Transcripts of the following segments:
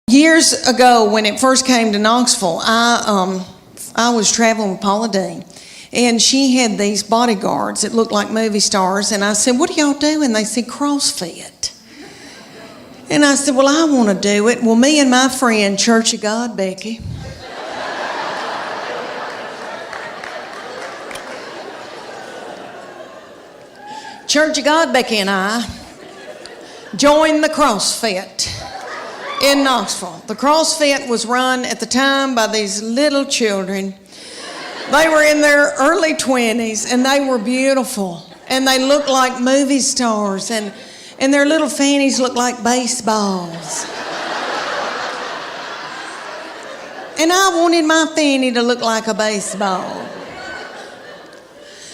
Years ago, when it first came to Knoxville, I was traveling with Paula Dean, and she had these bodyguards that looked like movie stars. And I said, "What do y'all do?" And they said, "CrossFit." And I said, "Well, I want to do it." Well, me and my friend, Church of God, Becky, Church of God, Becky and I joined the CrossFit in Knoxville. The CrossFit was run at the time by these little children. They were in their early 20s, and they were beautiful, and they looked like movie stars, and their little fannies looked like baseballs. And I wanted my fanny to look like a baseball.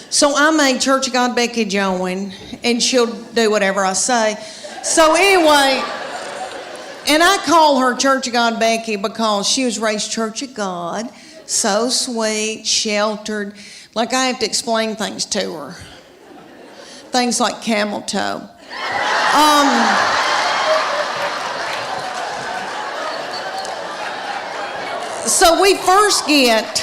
So I made Church of God Becky join, and she'll do whatever I say. So anyway, and I call her Church of God Becky because she was raised Church of God, so sweet, sheltered. Like I have to explain things to her. Things like camel toe. So we first get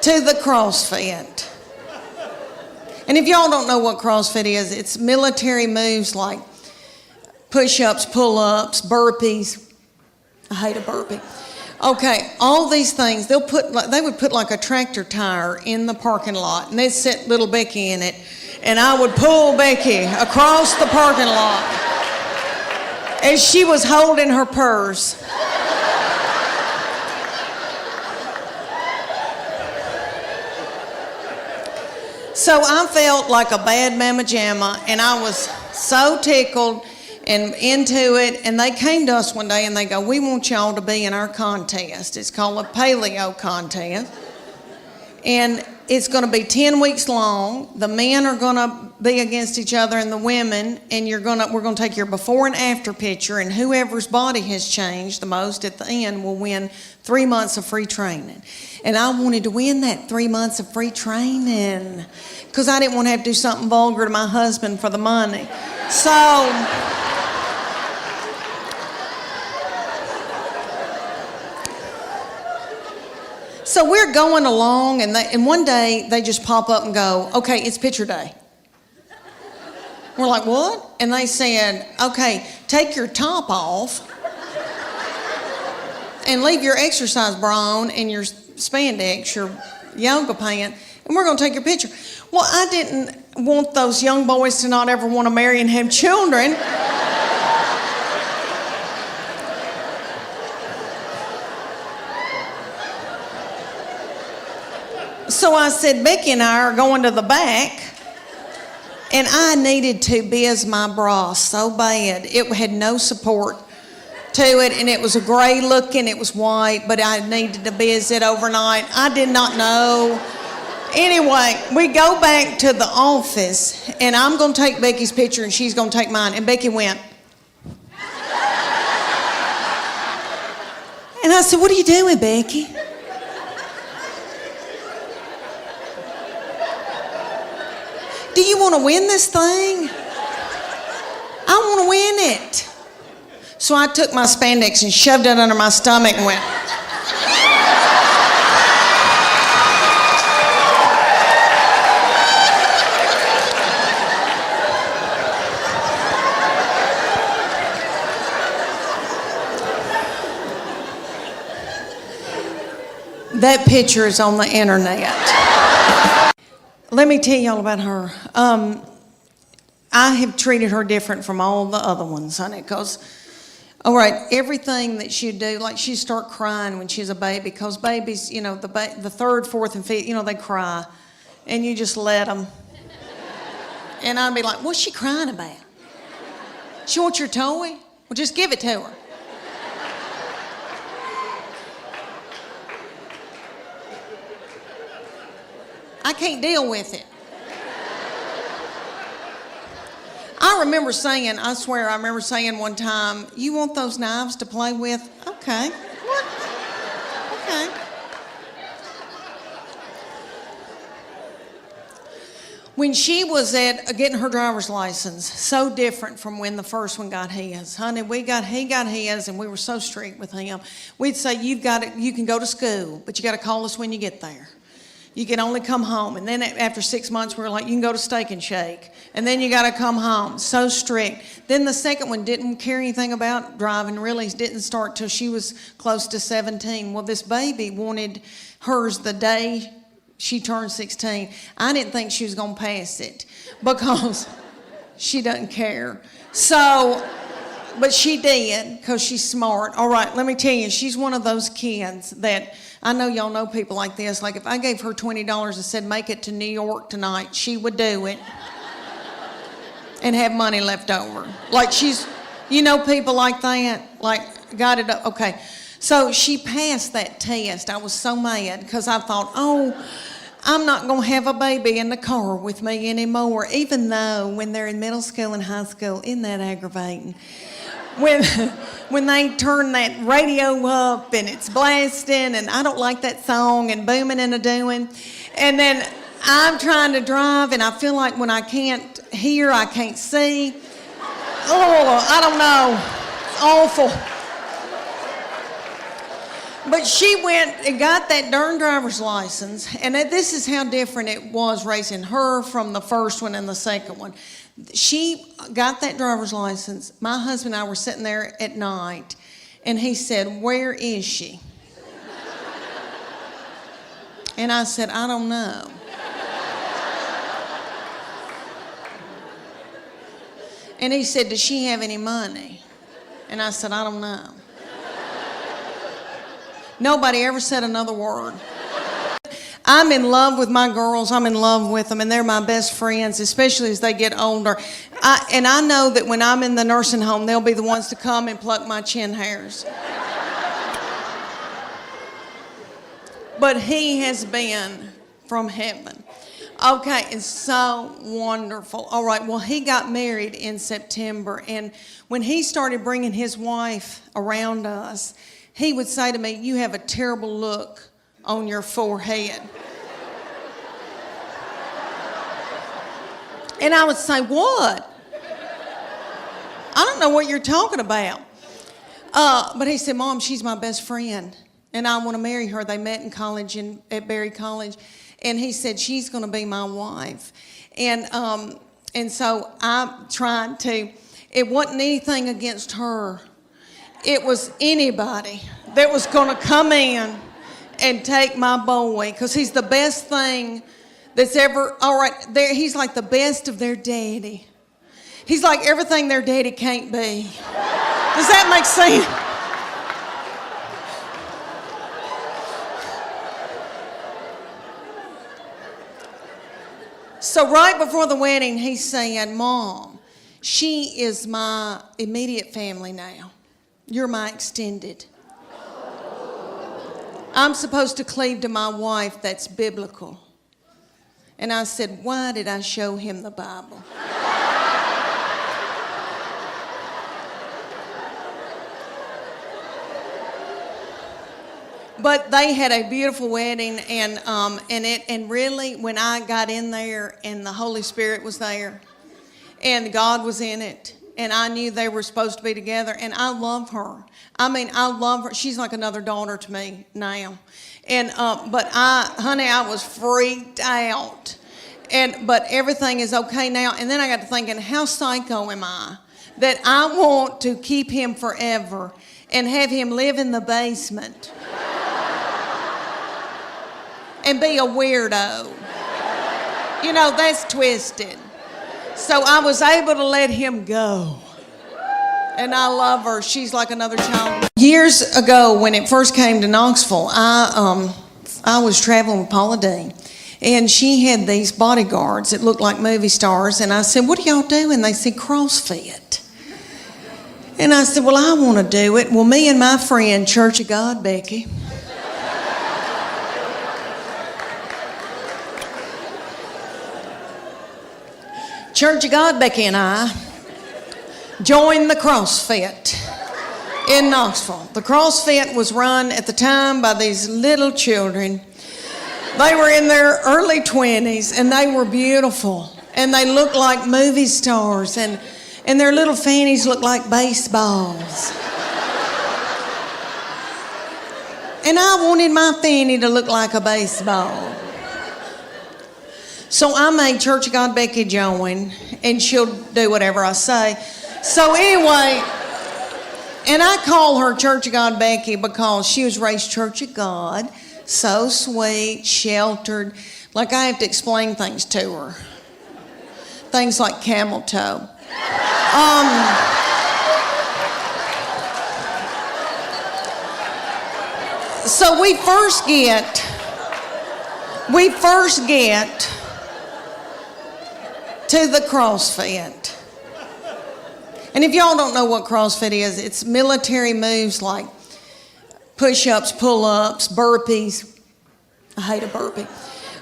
to the CrossFit. And if y'all don't know what CrossFit is, it's military moves like push-ups, pull-ups, burpees. I hate a burpee. Okay, all these things, they would put like a tractor tire in the parking lot, and they'd set little Becky in it, and I would pull Becky across the parking lot as she was holding her purse. So I felt like a bad mama jamma, and I was so tickled and into it. And they came to us one day and they go, "We want y'all to be in our contest. It's called a paleo contest. And it's going to be 10 weeks long. The men are going to be against each other and the women, and we're going to take your before and after picture, and whoever's body has changed the most at the end will win 3 months of free training." And I wanted to win that 3 months of free training because I didn't want to have to do something vulgar to my husband for the money. So we're going along, and one day they just pop up and go, "Okay, it's picture day." We're like, "What?" And they said, "Okay, take your top off and leave your exercise bra on and your spandex, your yoga pant, and we're going to take your picture." Well, I didn't want those young boys to not ever want to marry and have children. So I said, "Becky and I are going to the back." And I needed to biz my bra so bad. It had no support to it, and it was a gray looking, it was white, but I needed to biz it overnight. I did not know. Anyway, we go back to the office, and I'm going to take Becky's picture, and she's going to take mine. And Becky went. And I said, "What are you doing, Becky?" "Do you want to win this thing?" "I want to win it." So I took my spandex and shoved it under my stomach and went. That picture is on the internet. Let me tell y'all about her. I have treated her different from all the other ones, honey, because, all right, everything that she'd do, like she'd start crying when she's a baby, because babies, you know, the third, fourth, and fifth, you know, they cry, and you just let them. And I'd be like, "What's she crying about? She wants your toy? Well, just give it to her." I can't deal with it. I remember saying one time, "You want those knives to play with?" "Okay." "What?" "Okay." When she was at getting her driver's license, so different from when the first one got his. Honey, he got his, and we were so strict with him. We'd say, you can go to school, but you got to call us when you get there. You can only come home. And then after 6 months, we were like, you can go to Steak and Shake. And then you got to come home. So strict. Then the second one didn't care anything about driving, really didn't start till she was close to 17. Well, this baby wanted hers the day she turned 16. I didn't think she was going to pass it because she doesn't care. So, but she did because she's smart. All right, let me tell you, she's one of those kids that, I know y'all know people like this. Like if I gave her $20 and said, make it to New York tonight, she would do it and have money left over. Like she's, you know, people like that, like got it up. Okay. So she passed that test. I was so mad because I thought, oh, I'm not going to have a baby in the car with me anymore, even though when they're in middle school and high school, isn't that aggravating? When they turn that radio up and it's blasting and I don't like that song and booming and a-doing. And then I'm trying to drive and I feel like when I can't hear, I can't see. Oh, I don't know. It's awful. But she went and got that darn driver's license, and this is how different it was raising her from the first one and the second one. She got that driver's license. My husband and I were sitting there at night, and he said, where is she? And I said, I don't know. And he said, does she have any money? And I said, I don't know. Nobody ever said another word. I'm in love with my girls. I'm in love with them, and they're my best friends, especially as they get older. And I know that when I'm in the nursing home, they'll be the ones to come and pluck my chin hairs. But he has been from heaven. Okay, it's so wonderful. All right, well, he got married in September, and when he started bringing his wife around us, he would say to me, you have a terrible look on your forehead. And I would say, what? I don't know what you're talking about. But he said, Mom, she's my best friend, and I want to marry her. They met in college at Berry College, and he said, she's going to be my wife. And so I tried to, it wasn't anything against her. It was anybody that was going to come in and take my boy, because he's the best thing that's ever, all right, he's like the best of their daddy. He's like everything their daddy can't be. Does that make sense? So right before the wedding, he said, Mom, she is my immediate family now. You're my extended. I'm supposed to cleave to my wife. That's biblical. And I said, why did I show him the Bible? But they had a beautiful wedding, and really, when I got in there and the Holy Spirit was there and God was in it, and I knew they were supposed to be together, and I love her. I mean, I love her. She's like another daughter to me now. And but I was freaked out. But everything is okay now. And then I got to thinking, how psycho am I that I want to keep him forever and have him live in the basement and be a weirdo? You know, that's twisted. So I was able to let him go. And I love her. She's like another child. Years ago, when it first came to Knoxville, I was traveling with Paula Deen. And she had these bodyguards that looked like movie stars. And I said, what do y'all do? And they said, CrossFit. And I said, well, I want to do it. Well, me and my friend, Church of God, Becky, Church of God, Becky and I joined the CrossFit in Knoxville. The CrossFit was run at the time by these little children They were in their early 20s, and they were beautiful. And they looked like movie stars, and their little fannies looked like baseballs. And I wanted my fanny to look like a baseball. So I made Church of God Becky join, and she'll do whatever I say. So anyway, and I call her Church of God Becky because she was raised Church of God, so sweet, sheltered. Like I have to explain things to her. Things like camel toe. So we first get to the CrossFit. And if y'all don't know what CrossFit is, it's military moves like push-ups, pull-ups, burpees. I hate a burpee.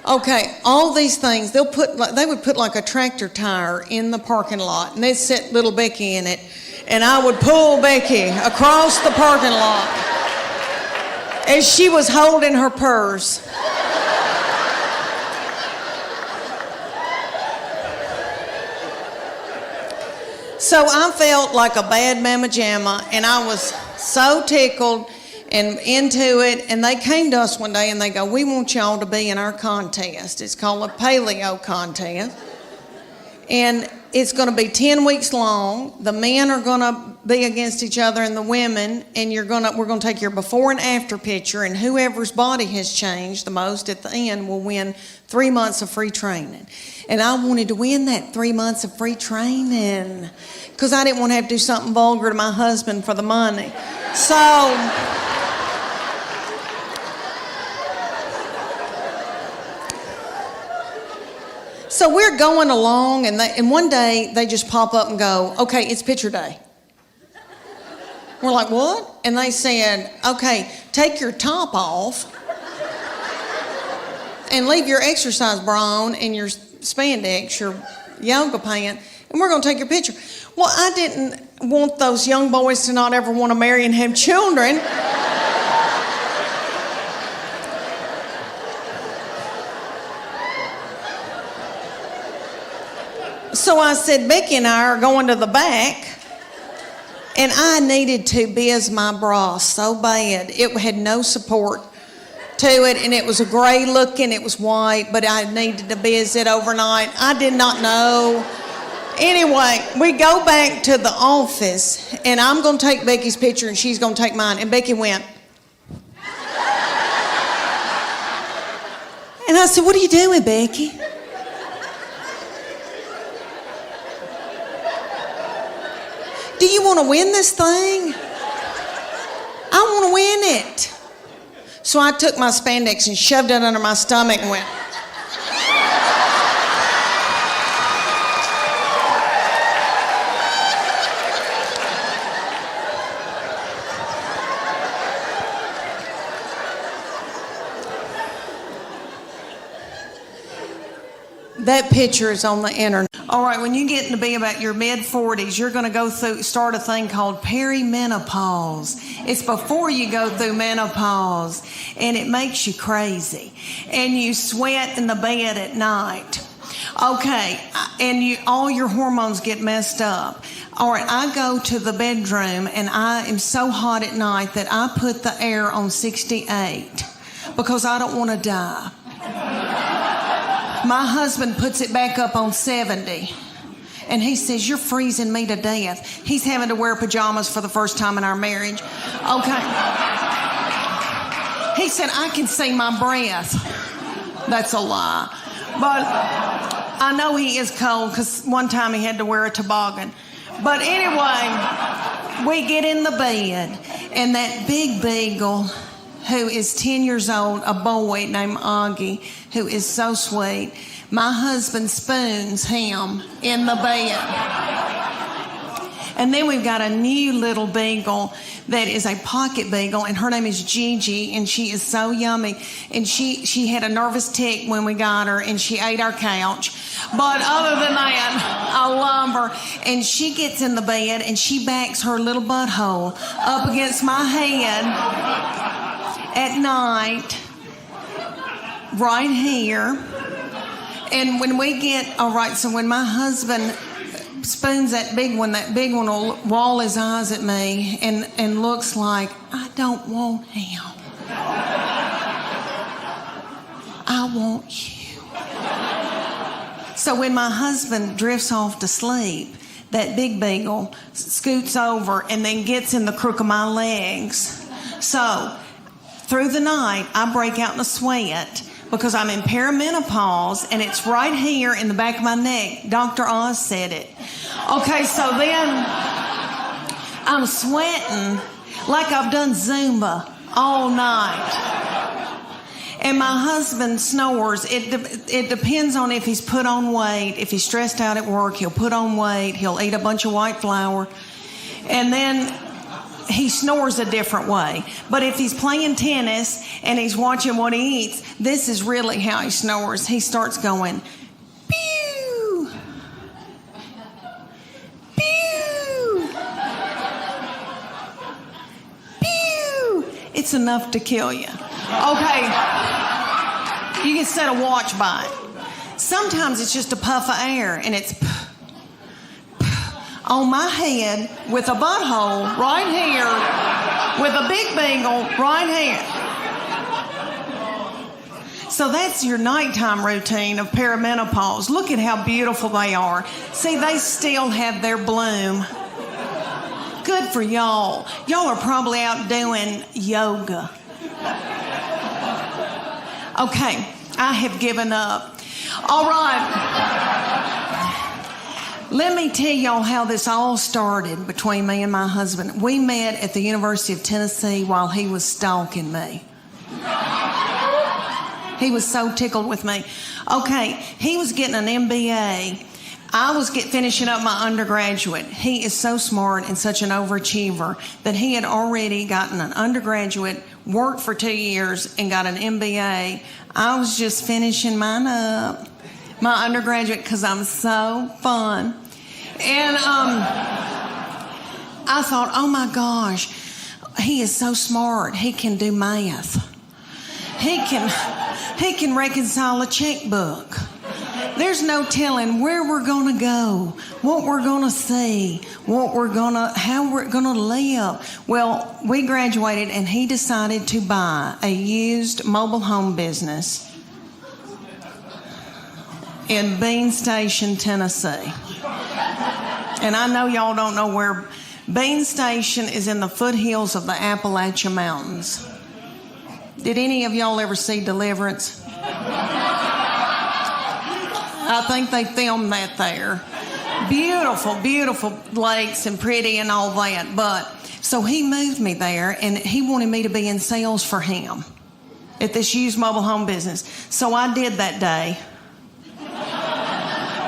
Okay, all these things, they would put like a tractor tire in the parking lot, and they'd set little Becky in it, and I would pull Becky across the parking lot as she was holding her purse. So I felt like a bad mama jamma, and I was so tickled and into it. And they came to us one day and they go, we want y'all to be in our contest. It's called a paleo contest. And it's going to be 10 weeks long. The men are going to be against each other and the women, and we're going to take your before and after picture, and whoever's body has changed the most at the end will win 3 months of free training. And I wanted to win that 3 months of free training because I didn't want to have to do something vulgar to my husband for the money. So we're going along, and one day they just pop up and go, okay, it's picture day. We're like, what? And they said, okay, take your top off and leave your exercise bra on and your spandex, your yoga pant, and we're going to take your picture. Well, I didn't want those young boys to not ever want to marry and have children. So I said, Becky and I are going to the back, and I needed to biz my bra so bad. It had no support to it, and it was a gray looking, it was white, but I needed to biz it overnight. I did not know. Anyway, we go back to the office, and I'm going to take Becky's picture, and she's going to take mine. And Becky went. And I said, what are you doing, Becky? Do you want to win this thing? I want to win it. So I took my spandex and shoved it under my stomach and went. That picture is on the internet. All right, when you get to be about your mid-40s, you're going to start a thing called perimenopause. It's before you go through menopause, and it makes you crazy. And you sweat in the bed at night. Okay, and all your hormones get messed up. All right, I go to the bedroom, and I am so hot at night that I put the air on 68 because I don't want to die. My husband puts it back up on 70, and he says, you're freezing me to death. He's having to wear pajamas for the first time in our marriage. Okay. He said, I can see my breath. That's a lie. But I know he is cold because one time he had to wear a toboggan. But anyway, we get in the bed, and that big beagle, who is 10 years old, a boy named Augie, who is so sweet. My husband spoons him in the bed. And then we've got a new little beagle that is a pocket beagle, and her name is Gigi, and she is so yummy. And she had a nervous tick when we got her, and she ate our couch. But other than that, I love her. And she gets in the bed, and she backs her little butthole up against my head at night right here. And when we get, all right, so when my husband spoons that big one will roll his eyes at me and looks like, I don't want him. I want you. So when my husband drifts off to sleep, that big beagle scoots over and then gets in the crook of my legs. So through the night, I break out in a sweat because I'm in perimenopause and it's right here in the back of my neck. Dr. Oz said it. Okay, so then I'm sweating like I've done Zumba all night. And my husband snores. It depends on if he's put on weight. If he's stressed out at work, he'll put on weight. He'll eat a bunch of white flour. And then he snores a different way. But if he's playing tennis and he's watching what he eats, this is really how he snores. He starts going, pew, pew, pew. It's enough to kill you. Okay, you can set a watch by it. Sometimes it's just a puff of air and it's on my head with a butthole right here, with a big beagle right here. So that's your nighttime routine of perimenopause. Look at how beautiful they are. See, they still have their bloom. Good for y'all. Y'all are probably out doing yoga. Okay, I have given up. All right. Let me tell y'all how this all started between me and my husband. We met at the University of Tennessee while he was stalking me. He was so tickled with me. Okay, he was getting an MBA. I was finishing up my undergraduate. He is so smart and such an overachiever that he had already gotten an undergraduate, worked for 2 years, and got an MBA. I was just finishing mine up, my undergraduate, because I'm so fun. And I thought, oh my gosh, he is so smart. He can do math. He can reconcile a checkbook. There's no telling where we're going to go, what we're going to see, how we're going to live. Well, we graduated and he decided to buy a used mobile home business in Bean Station, Tennessee. And I know y'all don't know where Bean Station is. In the foothills of the Appalachian Mountains. Did any of y'all ever see Deliverance? I think they filmed that there. Beautiful, beautiful lakes and pretty and all that. But so he moved me there and he wanted me to be in sales for him at this used mobile home business. So I did that day.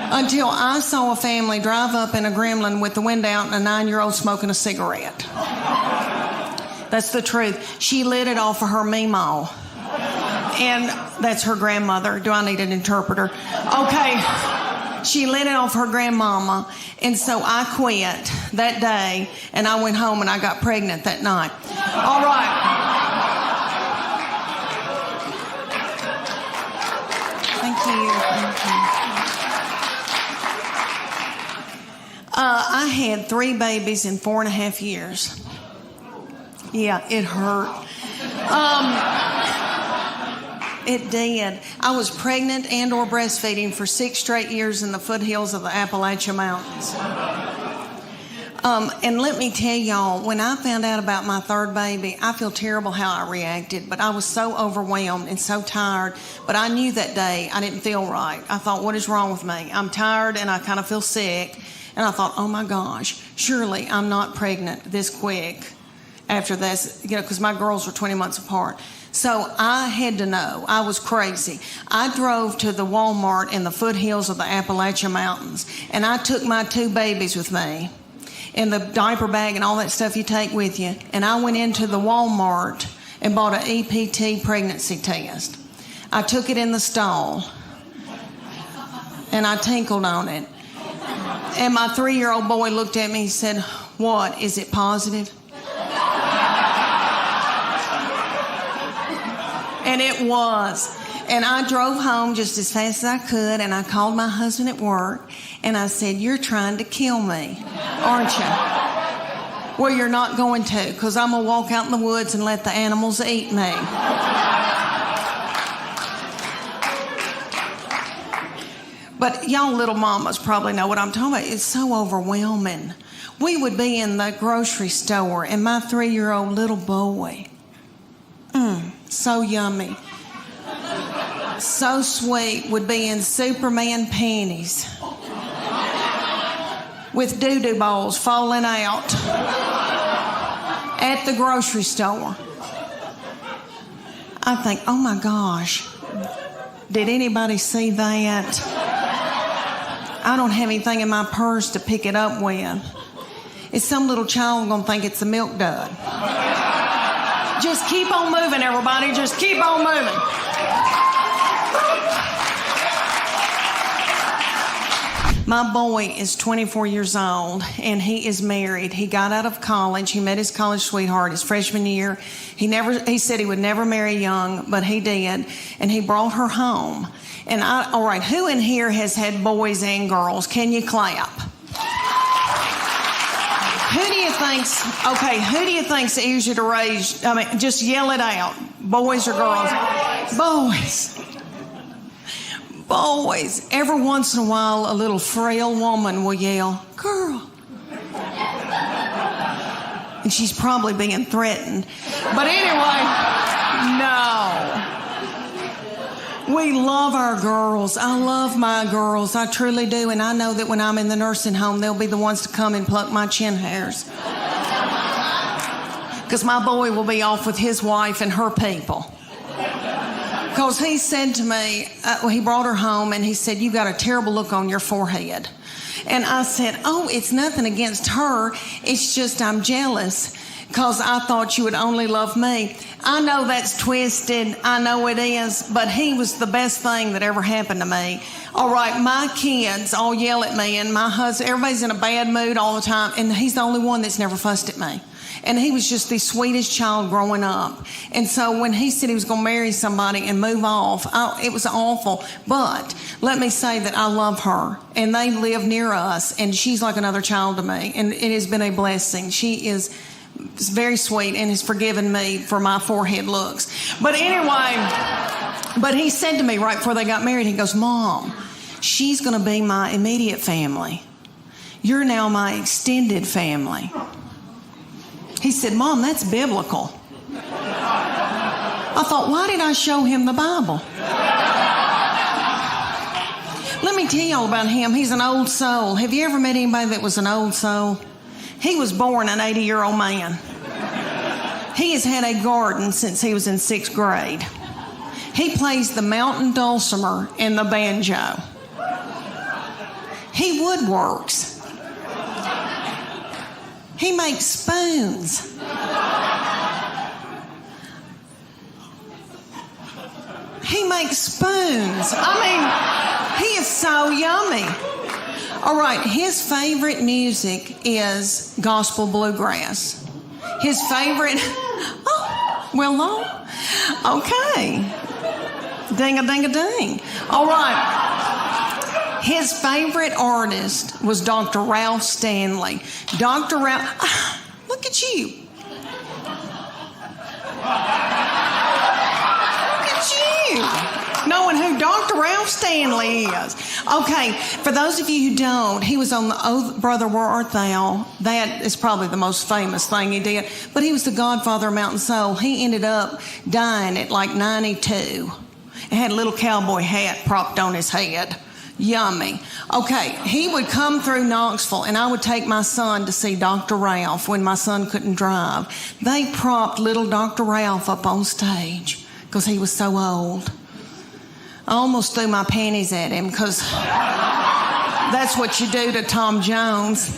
Until I saw a family drive up in a Gremlin with the window out and a 9-year-old smoking a cigarette. That's the truth. She lit it off of her meemaw. And that's her grandmother. Do I need an interpreter? Okay. She lit it off her grandmama. And so I quit that day and I went home and I got pregnant that night. All right. Thank you. I had 3 babies in 4.5 years. Yeah, it hurt. It did. I was pregnant and or breastfeeding for 6 straight years in the foothills of the Appalachian Mountains. And let me tell y'all, when I found out about my 3rd baby, I feel terrible how I reacted, but I was so overwhelmed and so tired. But I knew that day I didn't feel right. I thought, what is wrong with me? I'm tired and I kind of feel sick. And I thought, oh my gosh, surely I'm not pregnant this quick after this, because my girls were 20 months apart. So I had to know. I was crazy. I drove to the Walmart in the foothills of the Appalachian Mountains, and I took my 2 babies with me in the diaper bag and all that stuff you take with you, and I went into the Walmart and bought an EPT pregnancy test. I took it in the stall, and I tinkled on it. And my 3-year-old boy looked at me and said, what, is it positive? And it was. And I drove home just as fast as I could, and I called my husband at work, and I said, "You're trying to kill me, aren't you?" "Well, you're not going to, because I'm going to walk out in the woods and let the animals eat me." But y'all little mamas probably know what I'm talking about. It's so overwhelming. We would be in the grocery store, and my 3-year-old little boy, so yummy, so sweet, would be in Superman panties with doo-doo balls falling out at the grocery store. I think, oh my gosh, did anybody see that? I don't have anything in my purse to pick it up with. Is some little child gonna think it's a milk dud? Just keep on moving, everybody. Just keep on moving. My boy is 24 years old, and he is married. He got out of college. He met his college sweetheart his freshman year. He said he would never marry young, but he did, and he brought her home. And all right, who in here has had boys and girls? Can you clap? Who do you think's easier to raise? I mean, just yell it out. Boys or girls? Boys. Every once in a while, a little frail woman will yell, "Girl." And she's probably being threatened. But anyway, no. We love our girls. I love my girls. I truly do. And I know that when I'm in the nursing home, they'll be the ones to come and pluck my chin hairs. Because my boy will be off with his wife and her people. Because he said to me, he brought her home and he said, "You got a terrible look on your forehead." And I said, "Oh, it's nothing against her. It's just I'm jealous because I thought you would only love me." I know that's twisted. I know it is. But he was the best thing that ever happened to me. All right, my kids all yell at me, and my husband, everybody's in a bad mood all the time, and he's the only one that's never fussed at me. And he was just the sweetest child growing up. And so when he said he was going to marry somebody and move off, it was awful. But let me say that I love her, and they live near us, and she's like another child to me, and it has been a blessing. She is very sweet and has forgiven me for my forehead looks. But anyway, but he said to me right before they got married, he goes, "Mom, she's going to be my immediate family. You're now my extended family." He said, "Mom, that's biblical." I thought, why did I show him the Bible? Let me tell you all about him. He's an old soul. Have you ever met anybody that was an old soul? He was born an 80-year-old man. He has had a garden since he was in 6th grade. He plays the mountain dulcimer and the banjo. He woodworks. He makes spoons. He makes spoons. I mean, he is so yummy. All right, his favorite music is gospel bluegrass. His favorite, okay. Ding-a-ding-a-ding. All right. His favorite artist was Dr. Ralph Stanley. Dr. Ralph, look at you. Look at you. Knowing who Dr. Ralph Stanley is. Okay, for those of you who don't, he was on the Oh Brother Where Art Thou. That is probably the most famous thing he did. But he was the godfather of Mountain Soul. He ended up dying at like 92. He had a little cowboy hat propped on his head. Yummy. Okay, he would come through Knoxville, and I would take my son to see Dr. Ralph when my son couldn't drive. They propped little Dr. Ralph up on stage because he was so old. I almost threw my panties at him because that's what you do to Tom Jones.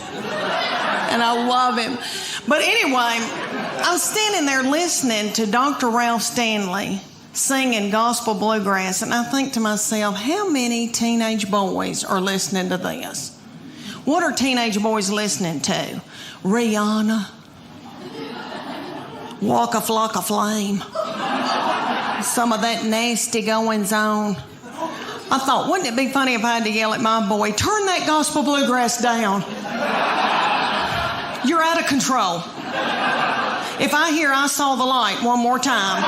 And I love him. But anyway, I was standing there listening to Dr. Ralph Stanley singing gospel bluegrass, and I think to myself, how many teenage boys are listening to this? What are teenage boys listening to? Rihanna, Walk a Flock of Flame. some of that nasty goings on. I thought, wouldn't it be funny if I had to yell at my boy, turn that gospel bluegrass down. You're out of control. If I hear I saw the light one more time.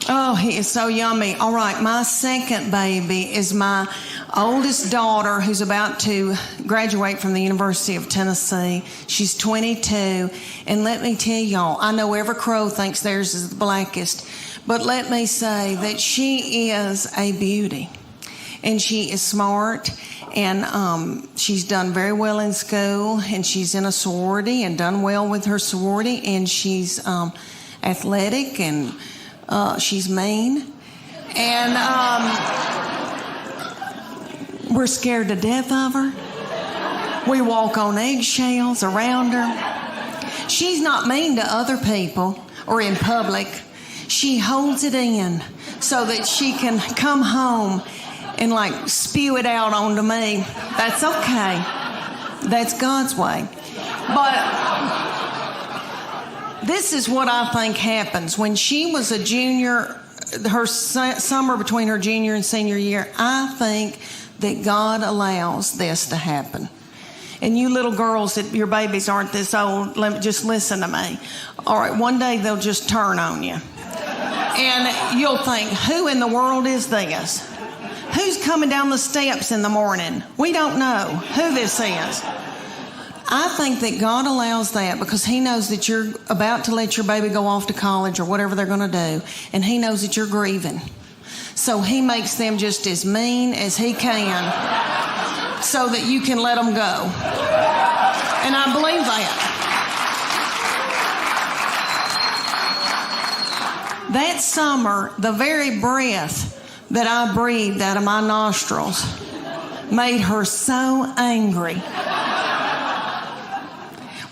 Oh, he is so yummy. All right, my second baby is my oldest daughter who's about to graduate from the University of Tennessee. She's 22. And let me tell y'all, I know every crow thinks theirs is the blackest, but let me say that she is a beauty. And she is smart, and she's done very well in school, and she's in a sorority and done well with her sorority, and she's athletic, and she's mean. And we're scared to death of her. We walk on eggshells around her. She's not mean to other people or in public. She holds it in so that she can come home and like spew it out onto me. That's okay. That's God's way. But this is what I think happens. When she was a junior, her summer between her junior and senior year, I think that God allows this to happen. And you little girls that your babies aren't this old, just listen to me. All right, one day they'll just turn on you. And you'll think, who in the world is this? Who's coming down the steps in the morning? We don't know who this is. I think that God allows that because He knows that you're about to let your baby go off to college or whatever they're going to do, and He knows that you're grieving. So He makes them just as mean as He can so that you can let them go. And I believe that. That summer, the very breath that I breathed out of my nostrils made her so angry.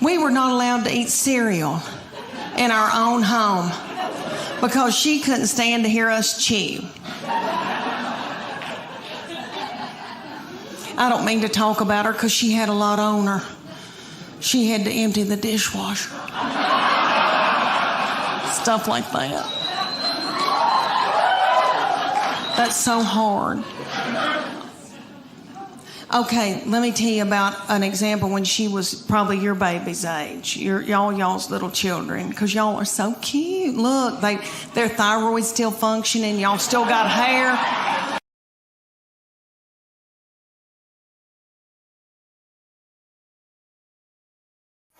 We were not allowed to eat cereal in our own home because she couldn't stand to hear us chew. I don't mean to talk about her because she had a lot on her. She had to empty the dishwasher. Stuff like that. That's so hard. Okay, let me tell you about an example when she was probably your baby's age, y'all's little children, because y'all are so cute. Look, their thyroid's still functioning. Y'all still got hair.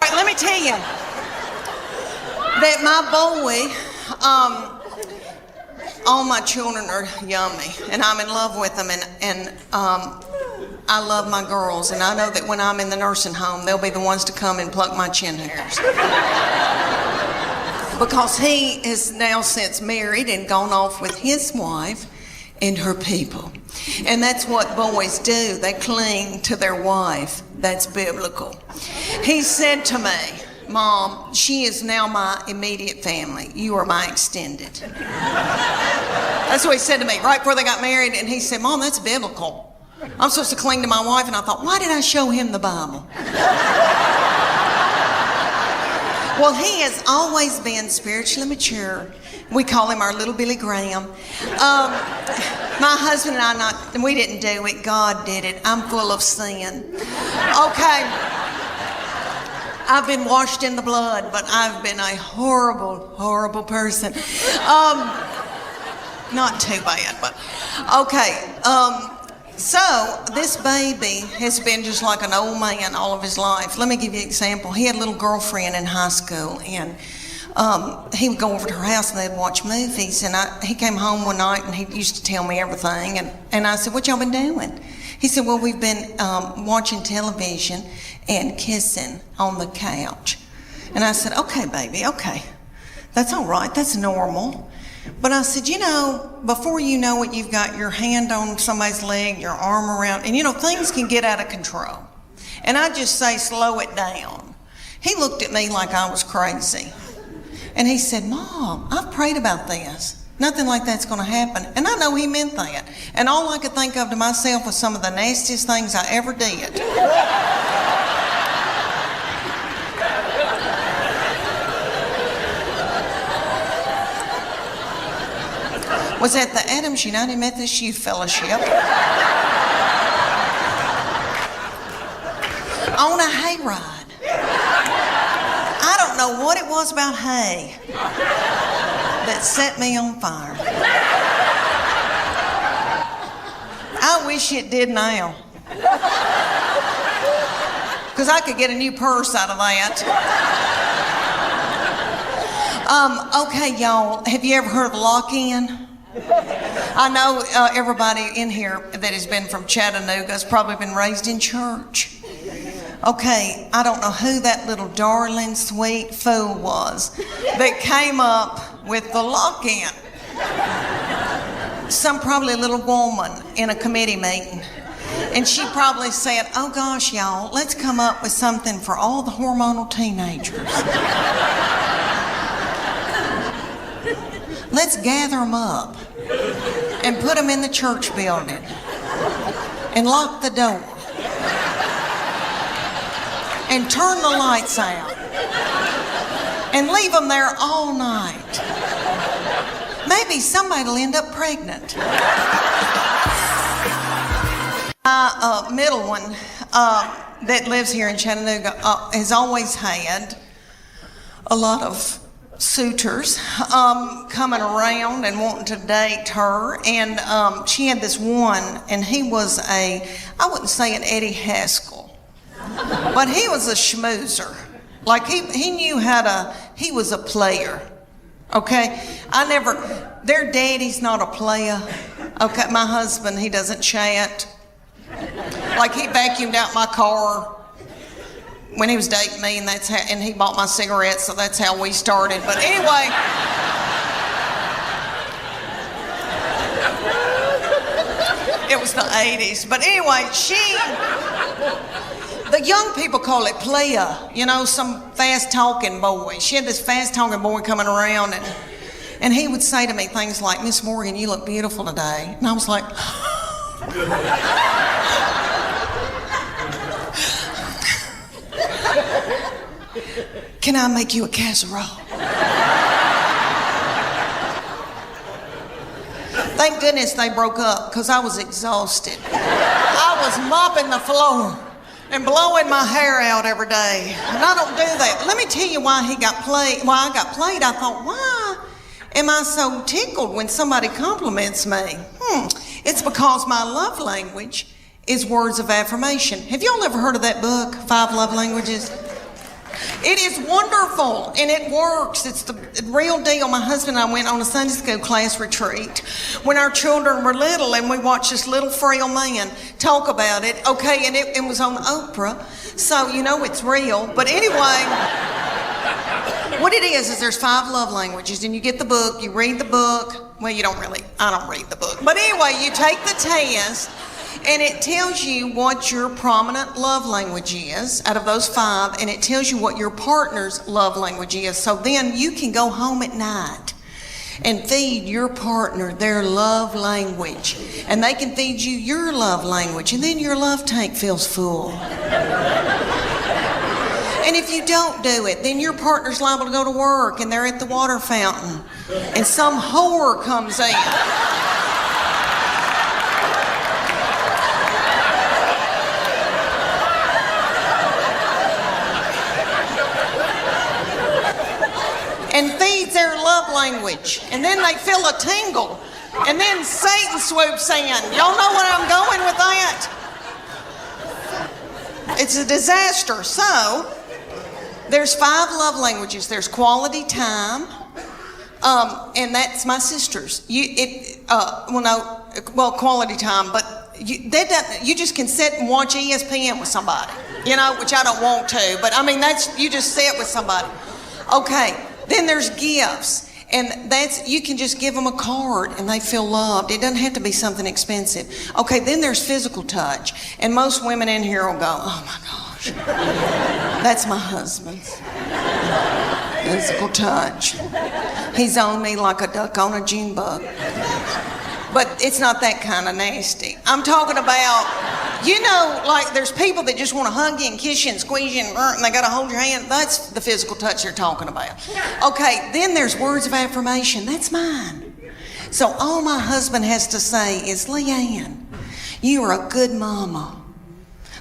All right, let me tell you that my boy, all my children are yummy, and I'm in love with them, and I love my girls, and I know that when I'm in the nursing home, they'll be the ones to come and pluck my chin hairs. Because he is now since married and gone off with his wife and her people. And that's what boys do. They cling to their wife. That's biblical. He said to me, Mom, she is now my immediate family. You are my extended. That's what he said to me right before they got married. And he said, Mom, that's biblical. I'm supposed to cling to my wife. And I thought, why did I show him the Bible? Well, he has always been spiritually mature. We call him our little Billy Graham. My husband and I, we didn't do it. God did it. I'm full of sin. Okay. I've been washed in the blood, but I've been a horrible, horrible person. Not too bad, but okay. So this baby has been just like an old man all of his life. Let me give you an example. He had a little girlfriend in high school, and he would go over to her house and they'd watch movies. And he came home one night and he used to tell me everything. And I said, what y'all been doing? He said, well, we've been watching television and kissing on the couch. And I said, okay, baby, okay. That's all right. That's normal. But I said, you know, before you know it, you've got your hand on somebody's leg, your arm around, and you know, things can get out of control. And I just say, slow it down. He looked at me like I was crazy. And he said, Mom, I've prayed about this. Nothing like that's going to happen. And I know he meant that. And all I could think of to myself was some of the nastiest things I ever did. was at the Adams United Methodist Youth Fellowship on a hayride. I don't know what it was about hay that set me on fire. I wish it did now. Because I could get a new purse out of that. Okay, y'all, have you ever heard of lock-in? I know everybody in here that has been from Chattanooga has probably been raised in church. Okay, I don't know who that little darling, sweet fool was that came up with the lock-in. Probably a little woman in a committee meeting. And she probably said, oh gosh, y'all, let's come up with something for all the hormonal teenagers. Let's gather them up and put them in the church building and lock the door and turn the lights out and leave them there all night. Maybe somebody will end up pregnant. My middle one that lives here in Chattanooga has always had a lot of suitors coming around and wanting to date her. And she had this one, and he was I wouldn't say an Eddie Haskell, but he was a schmoozer. Like he knew he was a player. Okay, their daddy's not a player. Okay, my husband, he doesn't chat. Like he vacuumed out my car when he was dating me, and he bought my cigarettes, so that's how we started. But anyway, it was the 80s. But anyway, the young people call it player, some fast-talking boy. She had this fast-talking boy coming around, and he would say to me things like, Miss Morgan, you look beautiful today. And I was like, can I make you a casserole? Thank goodness they broke up, because I was exhausted. I was mopping the floor and blowing my hair out every day. And I don't do that. Let me tell you why I got played. I thought, why am I so tickled when somebody compliments me? It's because my love language is words of affirmation. Have y'all ever heard of that book, 5 Love Languages? It is wonderful, and it works. It's the real deal. My husband and I went on a Sunday school class retreat when our children were little, and we watched this little frail man talk about it. Okay, and it was on Oprah, so it's real. But anyway, what it is there's 5 love languages, and you get the book, you read the book. Well, I don't read the book. But anyway, you take the test, and it tells you what your prominent love language is out of those 5, and it tells you what your partner's love language is. So then you can go home at night and feed your partner their love language, and they can feed you your love language, and then your love tank feels full. And if you don't do it, then your partner's liable to go to work, and they're at the water fountain, and some whore comes in. And feeds their love language. And then they feel a tingle. And then Satan swoops in. Y'all know where I'm going with that? It's a disaster. So, there's 5 love languages. There's quality time. And that's my sister's. Quality time, but you just can sit and watch ESPN with somebody, which I don't want to, but you just sit with somebody. Okay. Then there's gifts, and you can just give them a card and they feel loved. It doesn't have to be something expensive. Okay, then there's physical touch, and most women in here will go, oh my gosh, that's my husband's physical touch. He's on me like a duck on a June bug. But it's not that kind of nasty. I'm talking about, there's people that just want to hug you and kiss you and squeeze you and they got to hold your hand. That's the physical touch they're talking about. Okay, then there's words of affirmation. That's mine. So all my husband has to say is, Leanne, you are a good mama.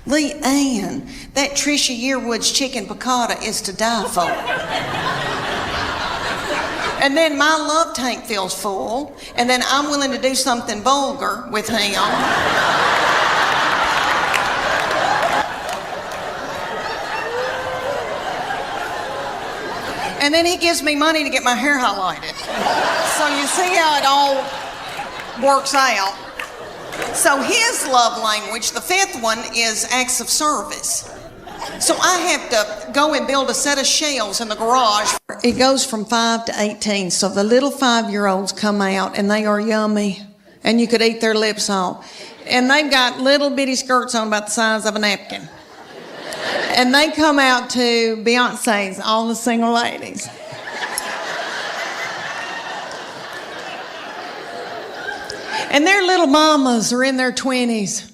Leanne, that Trisha Yearwood's chicken piccata is to die for. And then my love tank feels full, and then I'm willing to do something vulgar with him. And then he gives me money to get my hair highlighted. So you see how it all works out. So his love language, the fifth one, is acts of service. So I have to go and build a set of shelves in the garage. It goes from 5 to 18. So the little 5-year-olds come out and they are yummy. And you could eat their lips off. And they've got little bitty skirts on about the size of a napkin. And they come out to Beyonce's, all the single ladies. And their little mamas are in their 20s,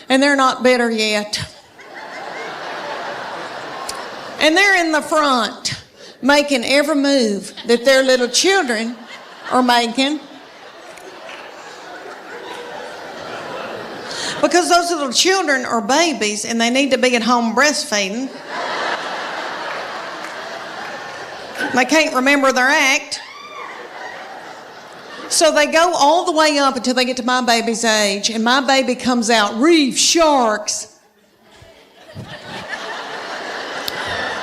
and they're not bitter yet. And they're in the front, making every move that their little children are making. Because those little children are babies and they need to be at home breastfeeding. They can't remember their act. So they go all the way up until they get to my baby's age, and my baby comes out, reef sharks.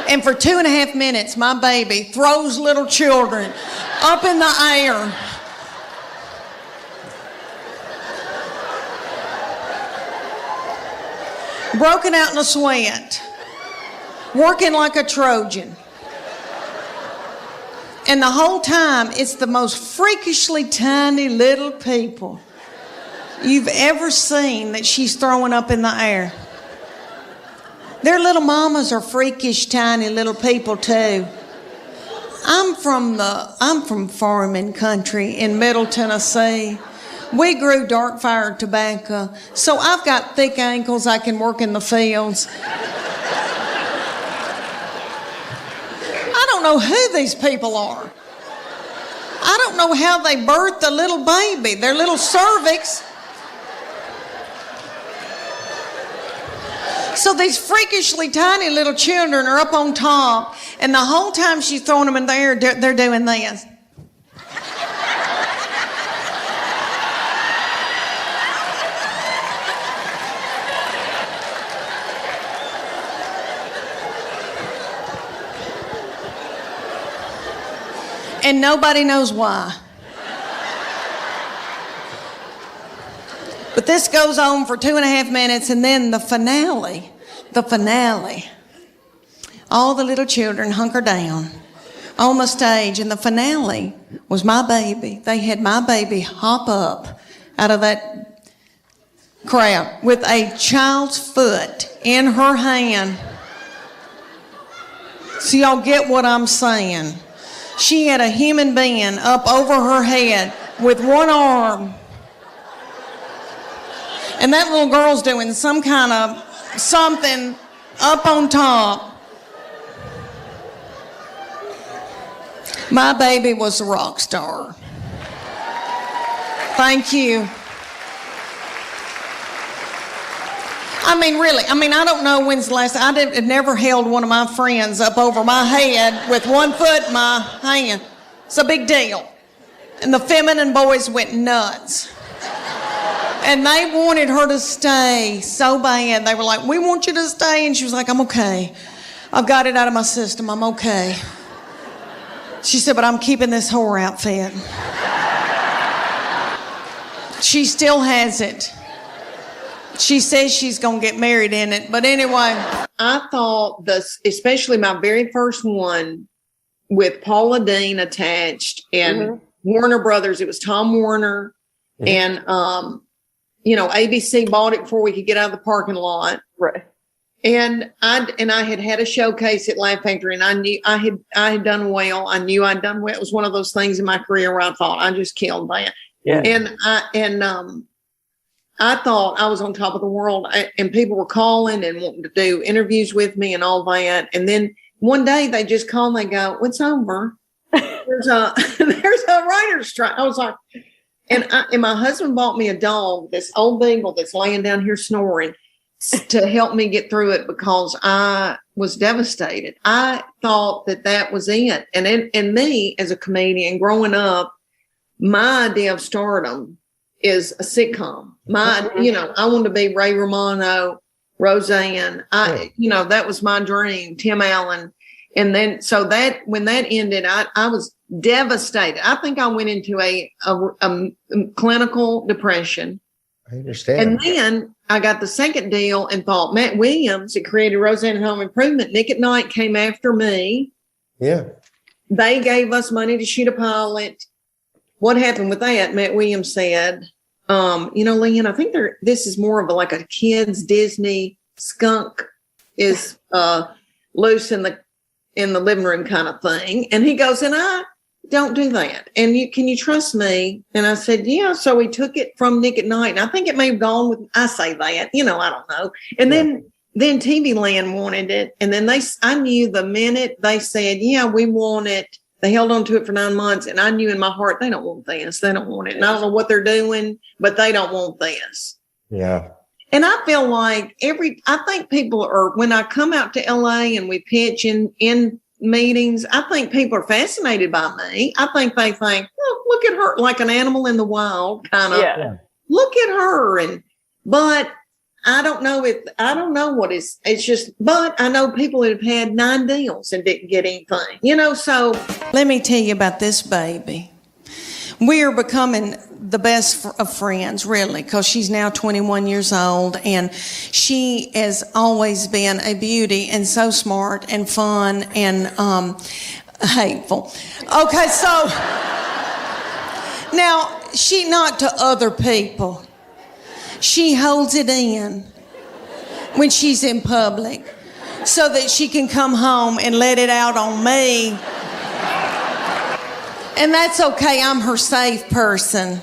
And for 2.5 minutes, my baby throws little children up in the air. Broken out in a sweat, working like a Trojan. And the whole time, it's the most freakishly tiny little people you've ever seen that she's throwing up in the air. Their little mamas are freakish tiny little people too. I'm from farming country in Middle Tennessee. We grew dark fired tobacco, so I've got thick ankles. I can work in the fields. I don't know who these people are. I don't know how they birthed a little baby, their little cervix. So these freakishly tiny little children are up on top, and the whole time she's throwing them in the air, they're doing this. And nobody knows why. But this goes on for 2.5 minutes, and then the finale. All the little children hunker down on the stage, and the finale was my baby. They had my baby hop up out of that crowd with a child's foot in her hand. So y'all get what I'm saying. She had a human being up over her head with one arm. And that little girl's doing some kind of something up on top. My baby was a rock star. Thank you. I mean, really, I don't know when's the last, had never held one of my friends up over my head with one foot in my hand. It's a big deal. And the feminine boys went nuts. And they wanted her to stay so bad. They were like, we want you to stay. And she was like, I'm okay. I've got it out of my system. I'm okay. She said, but I'm keeping this whore outfit. She still has it. She says she's going to get married in it. But anyway. I thought especially my very first one with Paula Dean attached and Warner Brothers, it was Tom Warner and, ABC bought it before we could get out of the parking lot. Right. And I had a showcase at Laugh Factory, and I knew I had done well. I knew I'd done well. It was one of those things in my career where I thought I just killed that. Yeah. And I thought I was on top of the world, and people were calling and wanting to do interviews with me and all that. And then one day they just call and they go, "It's over. There's a writer's strike." I was like, And my husband bought me a dog, this old beagle that's laying down here snoring, to help me get through it because I was devastated. I thought that was it. And me as a comedian growing up, my idea of stardom is a sitcom. I wanted to be Ray Romano, Roseanne. That was my dream, Tim Allen. And then, so that when that ended, I was devastated. I think I went into a clinical depression. I understand. And then I got the second deal and thought Matt Williams, that created Roseanne and Home Improvement, Nick at Night came after me. Yeah. They gave us money to shoot a pilot. What happened with that? Matt Williams said, Leanne, I think this is more of like a kid's Disney skunk is loose in the living room kind of thing. And he goes, and I don't do that. And can you trust me? And I said, yeah. So we took it from Nick at Night. And I think it may have gone with, I say that, I don't know. And then TV Land wanted it. And then I knew the minute they said, yeah, we want it. They held on to it for 9 months. And I knew in my heart, they don't want this. They don't want it. And I don't know what they're doing, but they don't want this. Yeah. And I feel like I think people are, when I come out to LA and we pitch in meetings, I think people are fascinated by me. I think they think, oh, look at her, like an animal in the wild, kind of. Yeah. Look at her. But I don't know what it's just, but I know people that have had 9 deals and didn't get anything, so. Let me tell you about this baby. We are becoming the best of friends, really, because she's now 21 years old, and she has always been a beauty and so smart and fun and hateful. Okay, so now she not to other people. She holds it in when she's in public so that she can come home and let it out on me. And that's okay. I'm her safe person.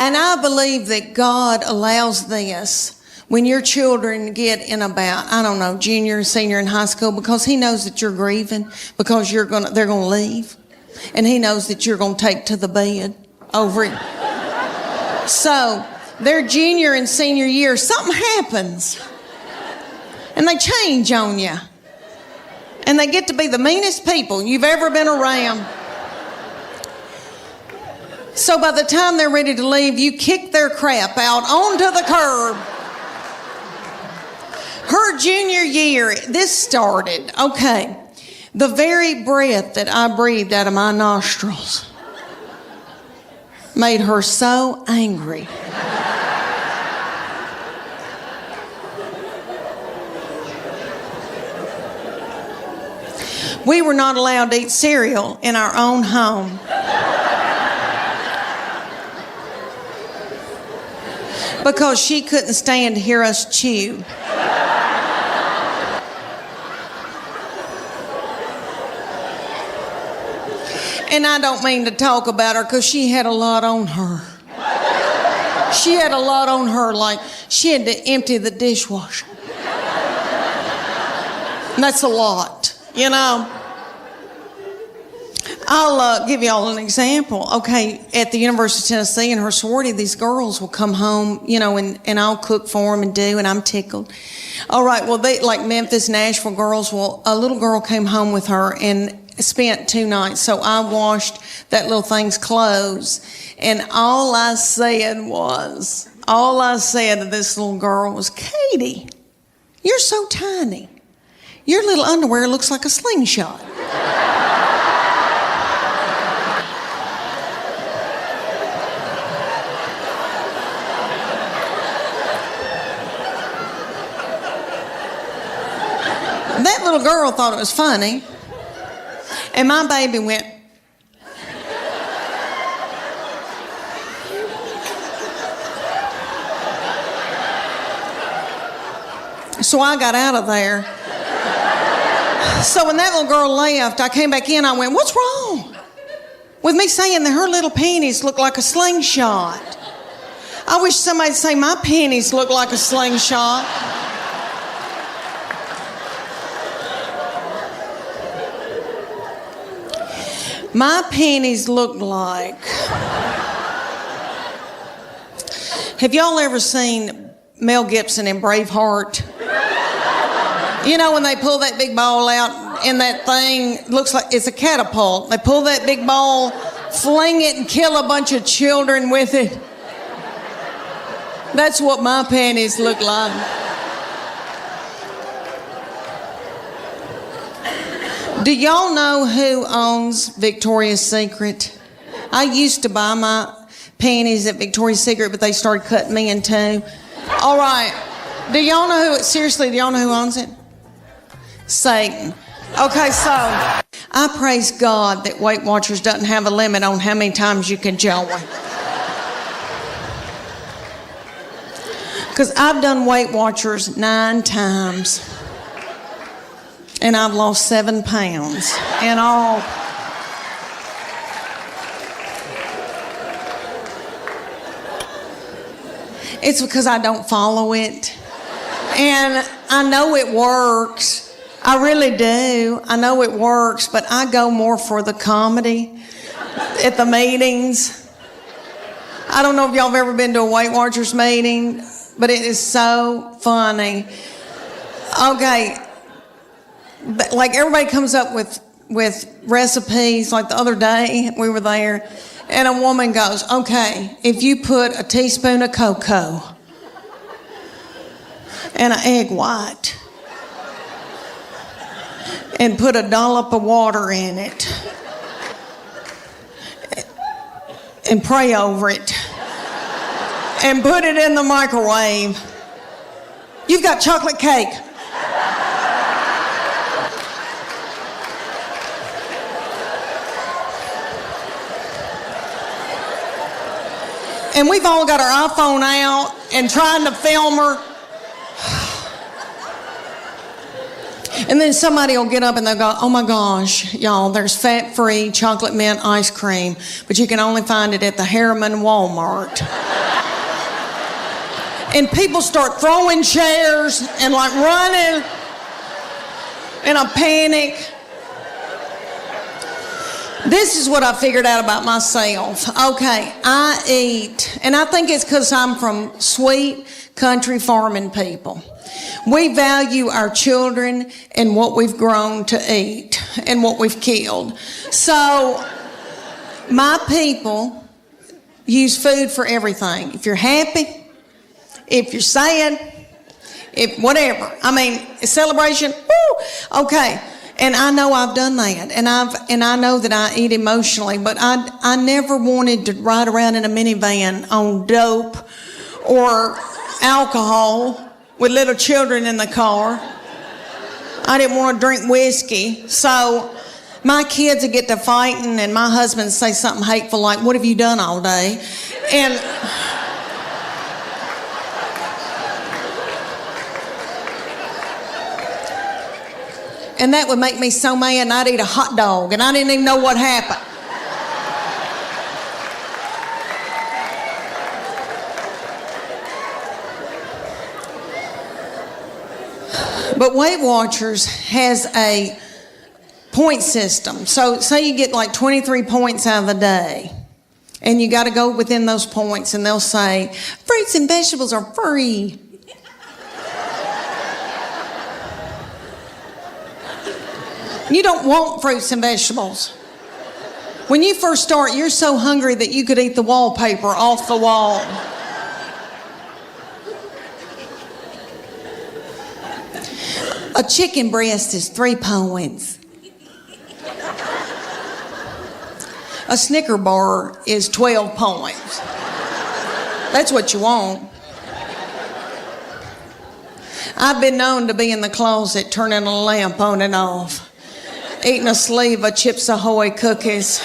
And I believe that God allows this when your children get in about, junior, senior in high school, because he knows that you're grieving, because they're going to leave. And he knows that you're going to take to the bed over it. So their junior and senior year, something happens. And they change on you. And they get to be the meanest people you've ever been around. So by the time they're ready to leave, you kick their crap out onto the curb. Her junior year, this started, okay, the very breath that I breathed out of my nostrils made her so angry. We were not allowed to eat cereal in our own home. Because she couldn't stand to hear us chew. And I don't mean to talk about her because she had a lot on her. She had a lot on her, like she had to empty the dishwasher. And that's a lot. I'll give y'all an example. Okay, at the University of Tennessee in her sorority, these girls will come home, and I'll cook for them and I'm tickled. All right, well, they like Memphis, Nashville girls. Well, a little girl came home with her and spent 2 nights. So I washed that little thing's clothes, and all I said to this little girl was, Katie, you're so tiny. Your little underwear looks like a slingshot. That little girl thought it was funny. And my baby went. So I got out of there. So when that little girl left, I came back in. I went, what's wrong with me saying that her little panties look like a slingshot? I wish somebody'd say my panties look like a slingshot. My panties look like... Have y'all ever seen Mel Gibson in Braveheart? You know when they pull that big ball out and that thing looks like it's a catapult. They pull that big ball, fling it and kill a bunch of children with it. That's what my panties look like. Do y'all know who owns Victoria's Secret? I used to buy my panties at Victoria's Secret, but they started cutting me in two. All right. Do y'all know who, seriously, do y'all know who owns it? Satan. Okay, so I praise God that Weight Watchers doesn't have a limit on how many times you can join. Because I've done Weight Watchers 9 times. And I've lost 7 pounds in all. It's because I don't follow it. And I know it works. I really do. I know it works, but I go more for the comedy at the meetings. I don't know if y'all have ever been to a Weight Watchers meeting, but it is so funny. Okay. But like everybody comes up with recipes. Like the other day we were there and a woman goes, okay, if you put a teaspoon of cocoa and an egg white and put a dollop of water in it and pray over it and put it in the microwave, you've got chocolate cake. And we've all got our iPhone out and trying to film her. And then somebody will get up and they'll go, oh my gosh, y'all, there's fat-free chocolate mint ice cream, but you can only find it at the Harriman Walmart. And people start throwing chairs and like running in a panic. This is what I figured out about myself. Okay, I eat, and I think it's because I'm from sweet country farming people. We value our children and what we've grown to eat and what we've killed. So my people use food for everything. If you're happy, if you're sad, if whatever. I mean, a celebration, woo, okay. And I know I've done that, and I know that I eat emotionally, but I never wanted to ride around in a minivan on dope or alcohol with little children in the car. I didn't want to drink whiskey, so my kids would get to fighting, and my husband would say something hateful like, "What have you done all day?" And that would make me so mad, and I'd eat a hot dog, and I didn't even know what happened. But Weight Watchers has a point system. So say you get like 23 points out of the day, and you got to go within those points, and they'll say, fruits and vegetables are free. You don't want fruits and vegetables. When you first start, you're so hungry that you could eat the wallpaper off the wall. A chicken breast is 3 points. A Snicker bar is 12 points. That's what you want. I've been known to be in the closet turning a lamp on and off, eating a sleeve of Chips Ahoy cookies.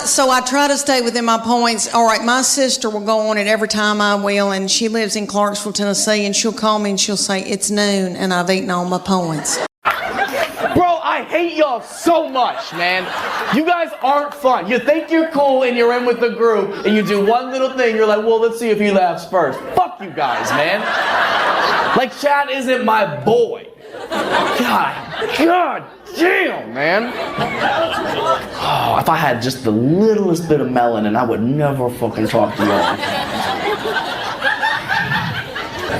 So I try to stay within my points. All right, my sister will go on it every time I will, and she lives in Clarksville, Tennessee, and she'll call me and she'll say, it's noon, and I've eaten all my points. Bro, I hate y'all so much, man. You guys aren't fun. You think you're cool and you're in with the group and you do one little thing, you're like, well, let's see if he laughs first. Fuck you guys, man. Like, Chad isn't my boy. God damn, man. Oh, if I had just the littlest bit of melanin, I would never fucking talk to y'all.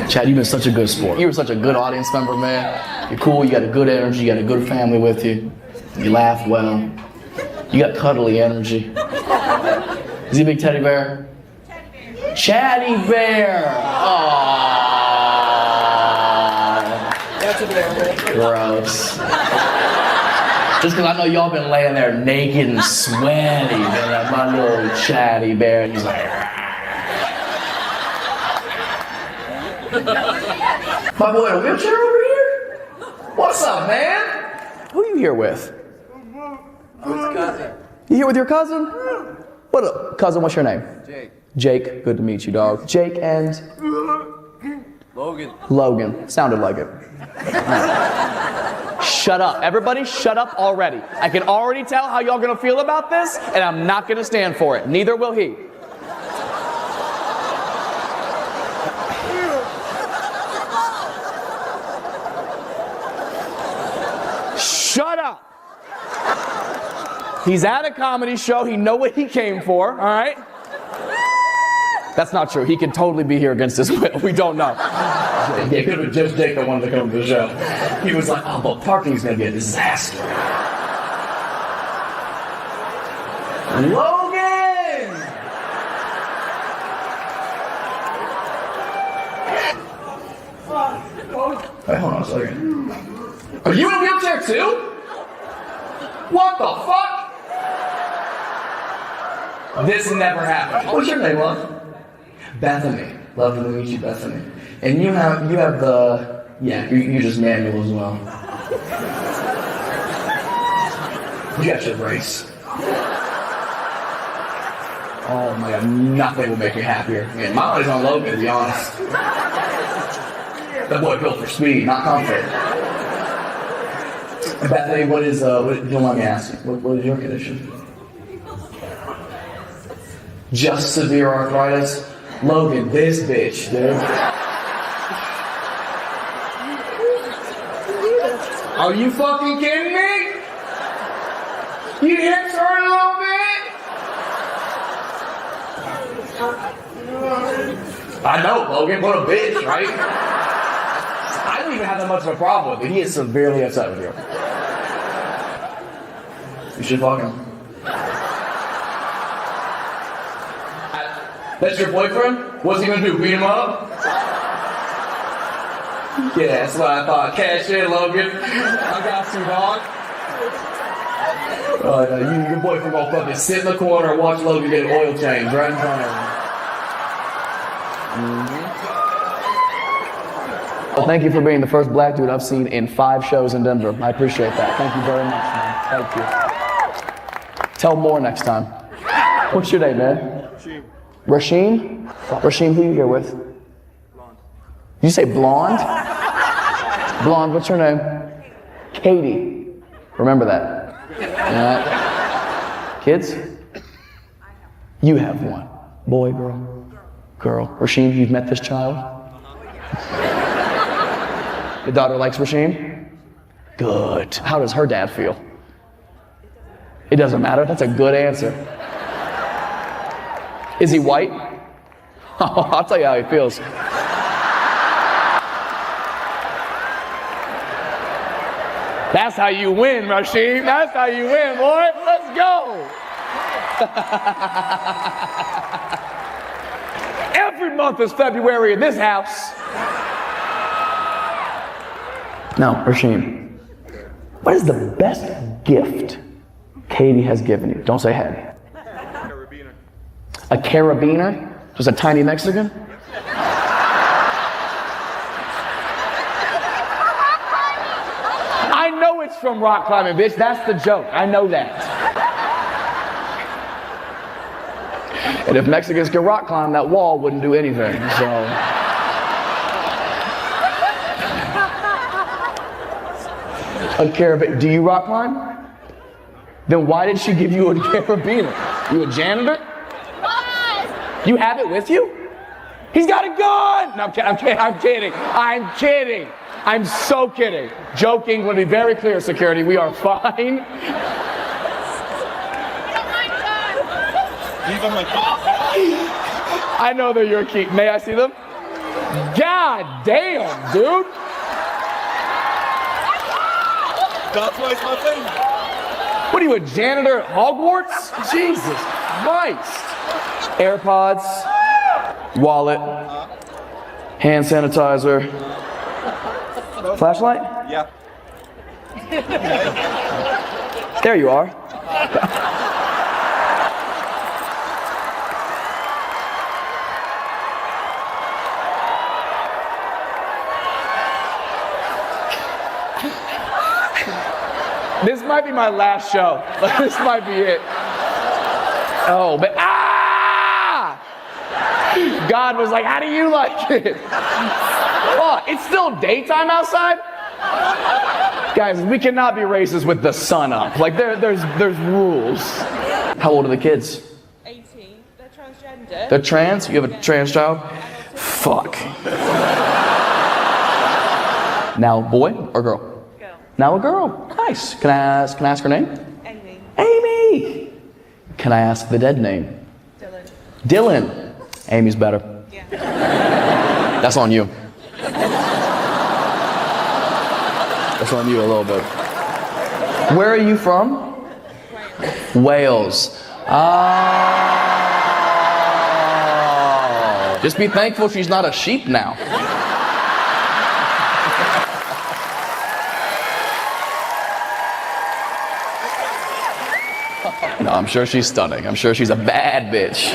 Chad, you've been such a good sport. You were such a good audience member, man. You're cool, you got a good energy, you got a good family with you. You laugh well. You got cuddly energy. Is he a big teddy bear? Chatty bear. Aww. That's a bear. Gross. Just because I know y'all been laying there naked and sweaty, man, my little chatty bear, and he's like, my boy in a wheelchair over here? What's up, man? Who are you here with? Cousin. You here with your cousin? What up, cousin? What's your name? Jake. Jake. Good to meet you, dog. Jake and Logan. Logan. Sounded like it. Shut up. Everybody shut up already. I can already tell how y'all gonna feel about this, and I'm not gonna stand for it. Neither will he. Shut up. He's at a comedy show. He know what he came for, all right? That's not true. He could totally be here against his will. We don't know. It could have been just Jake that wanted to come to the show. He was like, oh, but parking's going to be a disaster. Logan! Hey, hold on a second. Are you in a wheelchair too? What the fuck? This never happened. What's your name, love? Bethany. Lovely to meet you, Bethany. And you have the, yeah, you're just manual as well. You got your race. Oh my God, nothing will make you happier. Man, my money's on Logan, to be honest. That boy built for speed, not comfort. Bethany, what don't mind me asking, what is your condition? Just severe arthritis? Logan, this bitch, dude. Are you fucking kidding me? You hips hurt a little bit? I know, Logan, what a bitch, right? I don't even have that much of a problem with it. He is severely upset with you. You should fuck him. That's your boyfriend? What's he gonna do, beat him up? Yeah, that's what I thought. Cash in, Logan. I got you, dog. Your boyfriend gonna fucking sit in the corner and watch Logan get an oil change right in front of him. Well, thank you for being the first black dude I've seen in 5 shows in Denver. I appreciate that. Thank you very much, man. Thank you. Tell more next time. What's your name, man? Rasheem? Rasheem, who you here with? Blonde. You say blonde? Blonde, what's her name? Katie. Remember that. Kids? You have one. Boy, girl? Girl. Rasheem, you've met this child? Your daughter likes Rasheem? Good. How does her dad feel? It doesn't matter. That's a good answer. Is he white? Oh, I'll tell you how he feels. That's how you win, Rasheem. That's how you win, boy. Let's go. Every month is February in this house. Now, Rasheem, what is the best gift Katie has given you? Don't say head. A carabiner? Just a tiny Mexican? I know it's from rock climbing, bitch. That's the joke. I know that. And if Mexicans could rock climb, that wall wouldn't do anything, so. A carabiner. Do you rock climb? Then why did she give you a carabiner? You a janitor? You have it with you? He's got a gun! No, I'm kidding. I'm so kidding. Joking, want to be very clear, security. We are fine. These are my keys. I know they're your key. May I see them? God damn, dude. That's why it's my thing. What are you, a janitor at Hogwarts? Jesus Christ. AirPods, wallet, hand sanitizer, flashlight? Yeah. There you are. This might be my last show. This might be it. Oh, but God was like, how do you like it? Oh, it's still daytime outside? Guys, we cannot be racist with the sun up. Like, there's rules. How old are the kids? 18. They're transgender. They're trans? You have a trans child? Fuck. Now, boy or girl? Girl. Now a girl. Nice. Can I ask her name? Amy. Amy. Can I ask the dead name? Dylan. Dylan. Amy's better. Yeah. That's on you. That's on you a little bit. Where are you from? Wales. Oh. Just be thankful she's not a sheep now. No, I'm sure she's stunning. I'm sure she's a bad bitch.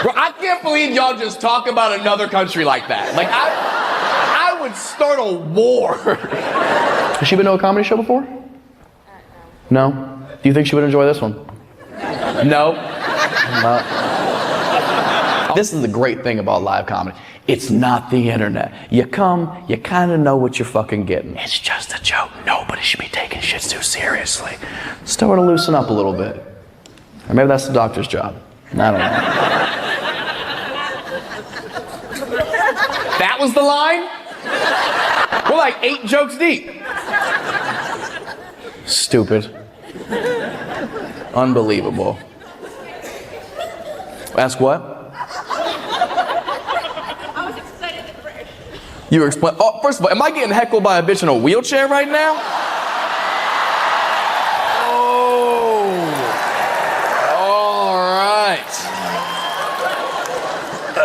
Bro, I can't believe y'all just talk about another country like that. Like, I would start a war. Has she been to a comedy show before? No. Do you think she would enjoy this one? No. No. This is the great thing about live comedy. It's not the internet. You come, you kind of know what you're fucking getting. It's just a joke. Nobody should be taking shit too seriously. Start to loosen up a little bit. Or maybe that's the doctor's job. I don't know. That was the line? We're like 8 jokes deep. Stupid. Unbelievable. Ask what? You were explaining. Oh, first of all, am I getting heckled by a bitch in a wheelchair right now? Oh. All right.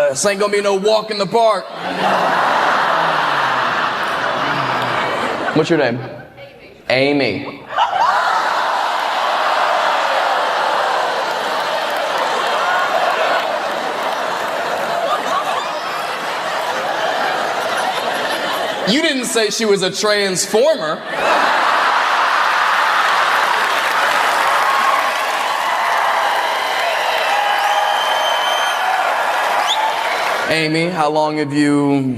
This ain't gonna be no walk in the park. What's your name? Amy. Amy. You didn't say she was a transformer. Amy, how long have you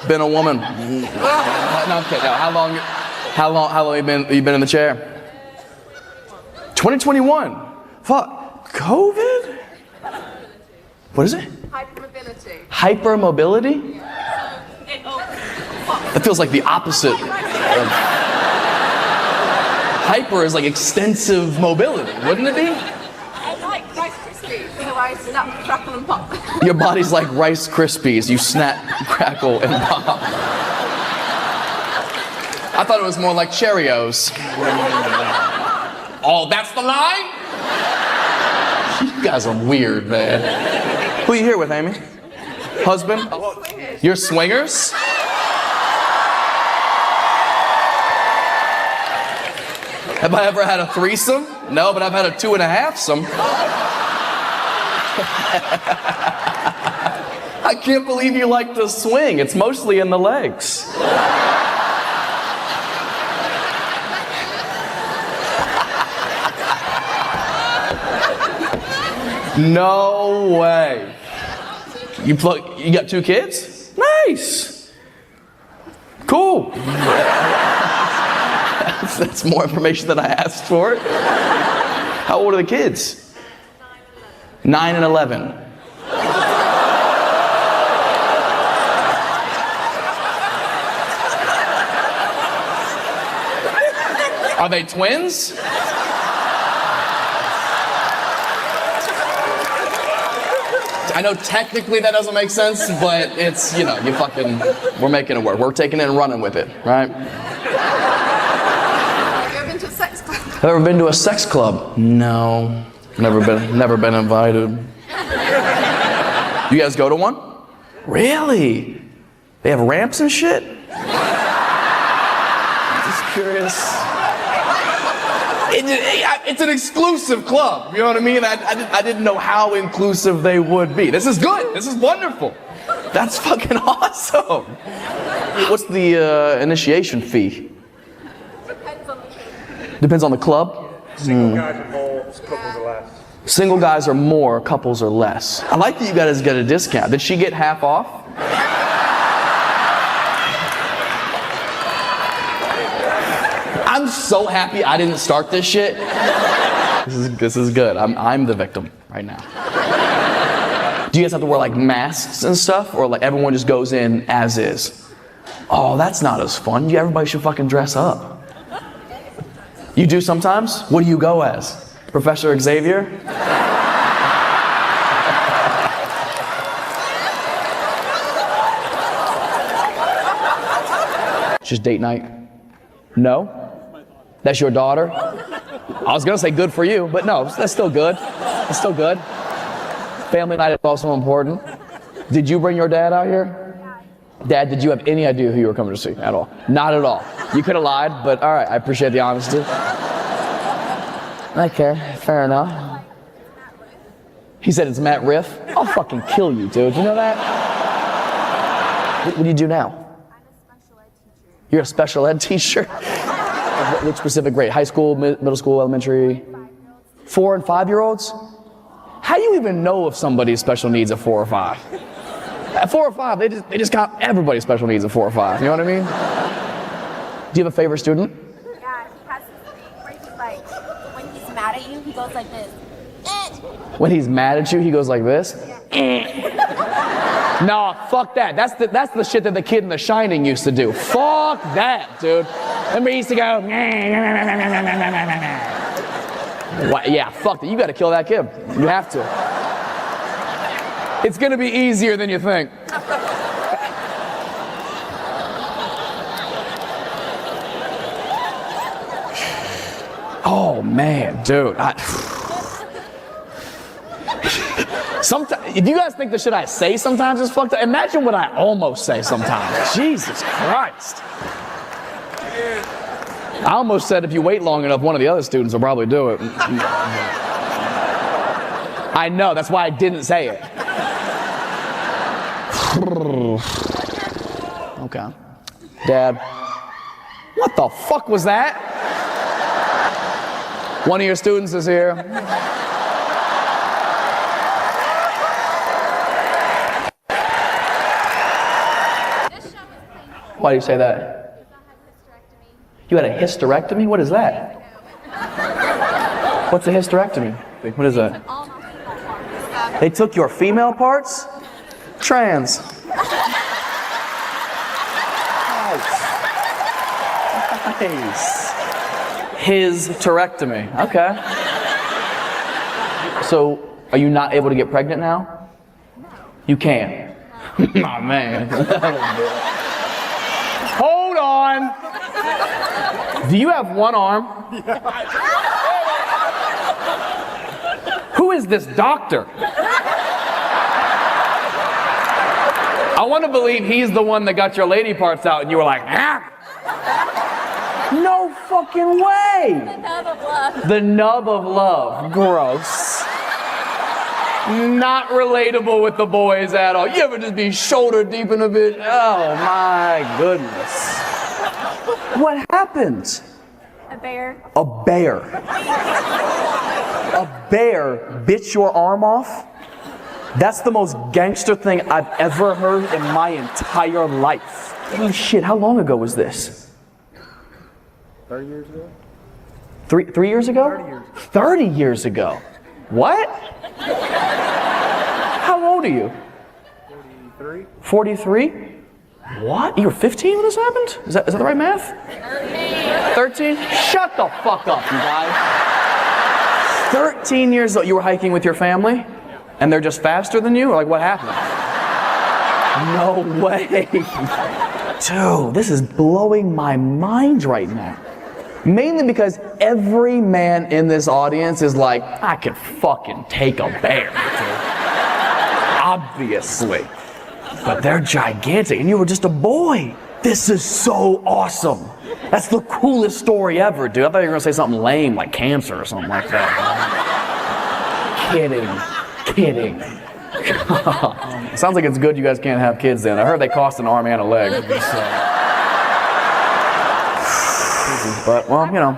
been a woman? No, I'm kidding. No, how long have you been in the chair? 2021. Fuck. COVID? What is it? Hypermobility. Hypermobility? That feels like the opposite of... Hyper is like extensive mobility, wouldn't it be? I like Rice Krispies, so I snap, crackle and pop. Your body's like Rice Krispies. You snap, crackle, and pop. I thought it was more like Cheerios. Oh, that's the line? You guys are weird, man. Who are you here with, Amy? Husband? You're swingers? Have I ever had a threesome? No, but I've had a 2.5-some. I can't believe you like to swing. It's mostly in the legs. No way. You got 2 kids? Nice. Cool. That's more information than I asked for. How old are the kids? 9 and 11. Are they twins? I know technically that doesn't make sense, but it's, we're making it work. We're taking it and running with it, right? Have you ever been to a sex club? Have ever been to a sex club? No. Never been invited. You guys go to one? Really? They have ramps and shit? Just curious. It's an exclusive club, you know what I mean? I didn't know how inclusive they would be. This is good. This is wonderful. That's fucking awesome. What's the initiation fee? Depends on the club. Single guys are more, couples are less. Single guys are more, couples are less. I like that you guys get a discount. Did she get half off? I'm so happy I didn't start this shit. This is good. I'm the victim right now. Do you guys have to wear like masks and stuff, or like everyone just goes in as is? Oh, that's not as fun. Everybody should fucking dress up. You do sometimes? What do you go as? Professor Xavier? Just date night? No? That's your daughter? I was gonna say good for you, but no, that's still good. It's still good. Family night is also important. Did you bring your dad out here? Dad, did you have any idea who you were coming to see at all? Not at all. You could have lied, but all right, I appreciate the honesty. Okay, fair enough. He said it's Matt Riff. I'll fucking kill you, dude. You know that? What do you do now? You're a special ed teacher? Which specific grade? High school, middle school, elementary? 4 and 5-year-olds? How do you even know if somebody's special needs at 4 or 5? At 4 or 5, they just got everybody's special needs at 4 or 5. You know what I mean? Do you have a favorite student? Yeah, he has this thing where he's like, when he's mad at you, he goes like this. When he's mad at you, he goes like this? No, fuck that. That's the shit that the kid in The Shining used to do. Fuck that, dude. Remember he used to go, yeah, fuck that. You gotta kill that kid. You have to. It's gonna be easier than you think. Oh man, dude. Sometimes, if you guys think the shit I say sometimes is fucked up, imagine what I almost say sometimes. Jesus Christ. I almost said if you wait long enough, one of the other students will probably do it. I know, that's why I didn't say it. Okay. Dad, what the fuck was that? One of your students is here. Why do you say that? You had a hysterectomy? What is that? What's a hysterectomy? What is that? They took your female parts? Trans. Nice. His hysterectomy. Okay. So, are you not able to get pregnant now? You can. Oh man. Hold on. Do you have one arm? Who is this doctor? I want to believe he's the one that got your lady parts out and you were like, ah! No fucking way! The nub of love. The nub of love. Gross. Not relatable with the boys at all. You ever just be shoulder deep in a bit? Oh my goodness. What happened? A bear. A bear. A bear bit your arm off? That's the most gangster thing I've ever heard in my entire life. Holy shit, how long ago was this? 30 years ago? 3 years ago? 30 years. 30 years ago. What? How old are you? 43. 43? What? You were 15 when this happened? Is that the right math? 13. Shut the fuck up, you guys. 13 years old. You were hiking with your family? And they're just faster than you? Or like, what happened? No way. Dude, this is blowing my mind right now. Mainly because every man in this audience is like, I could fucking take a bear, dude. Obviously. But they're gigantic, and you were just a boy. This is so awesome. That's the coolest story ever, dude. I thought you were gonna say something lame, like cancer or something like that. Kidding. Sounds like it's good you guys can't have kids then. I heard they cost an arm and a leg. But, well, you know.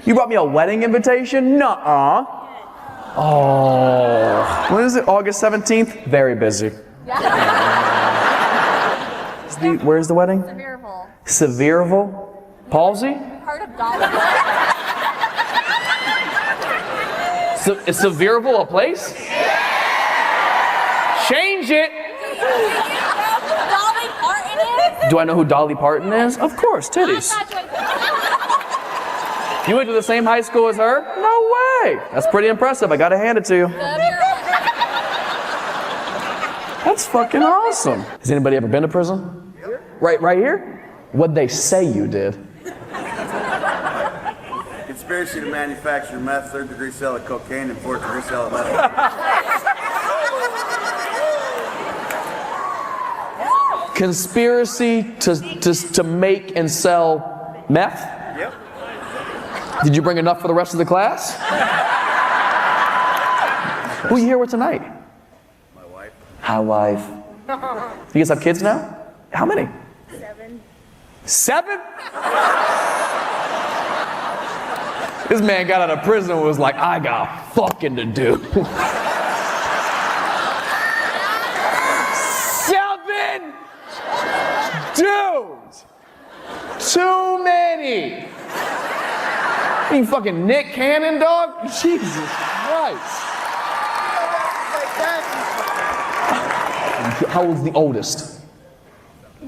You brought me a wedding invitation? Nuh-uh. Oh. When is it? August 17th? Very busy. Where's the wedding? Sevierville. Sevierville? Palsy? Part of Dolly. Is Sevierville a place? Change it! Dolly Parton is? Do I know who Dolly Parton is? Of course, titties. You went to the same high school as her? No way! That's pretty impressive. I gotta hand it to you. That's fucking awesome. Has anybody ever been to prison? Right here? What'd they say you did? Conspiracy to manufacture meth, third-degree sale of cocaine, and fourth-degree sale of meth. Conspiracy to make and sell meth? Yep. Did you bring enough for the rest of the class? Who you here with tonight? My wife. Hi, wife. You guys have kids now? How many? 7. 7? This man got out of prison and was like, I got fucking to do. 7? Dude! Too many! You fucking Nick Cannon, dog? Jesus Christ. How old's the oldest?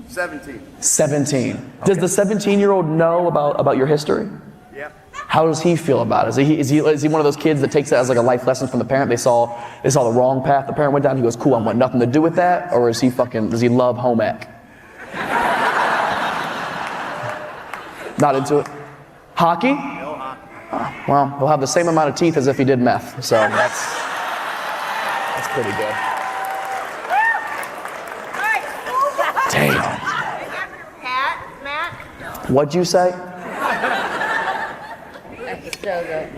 17. 17. Does the 17-year-old know about your history? Yeah. How does he feel about it? Is he one of those kids that takes that as like a life lesson from the parent? They saw the wrong path the parent went down. He goes, cool, I want nothing to do with that. Or does he love home ec? Not into it. Hockey? No hockey. Well, he'll have the same amount of teeth as if he did meth. So that's pretty good. Damn. What'd you say?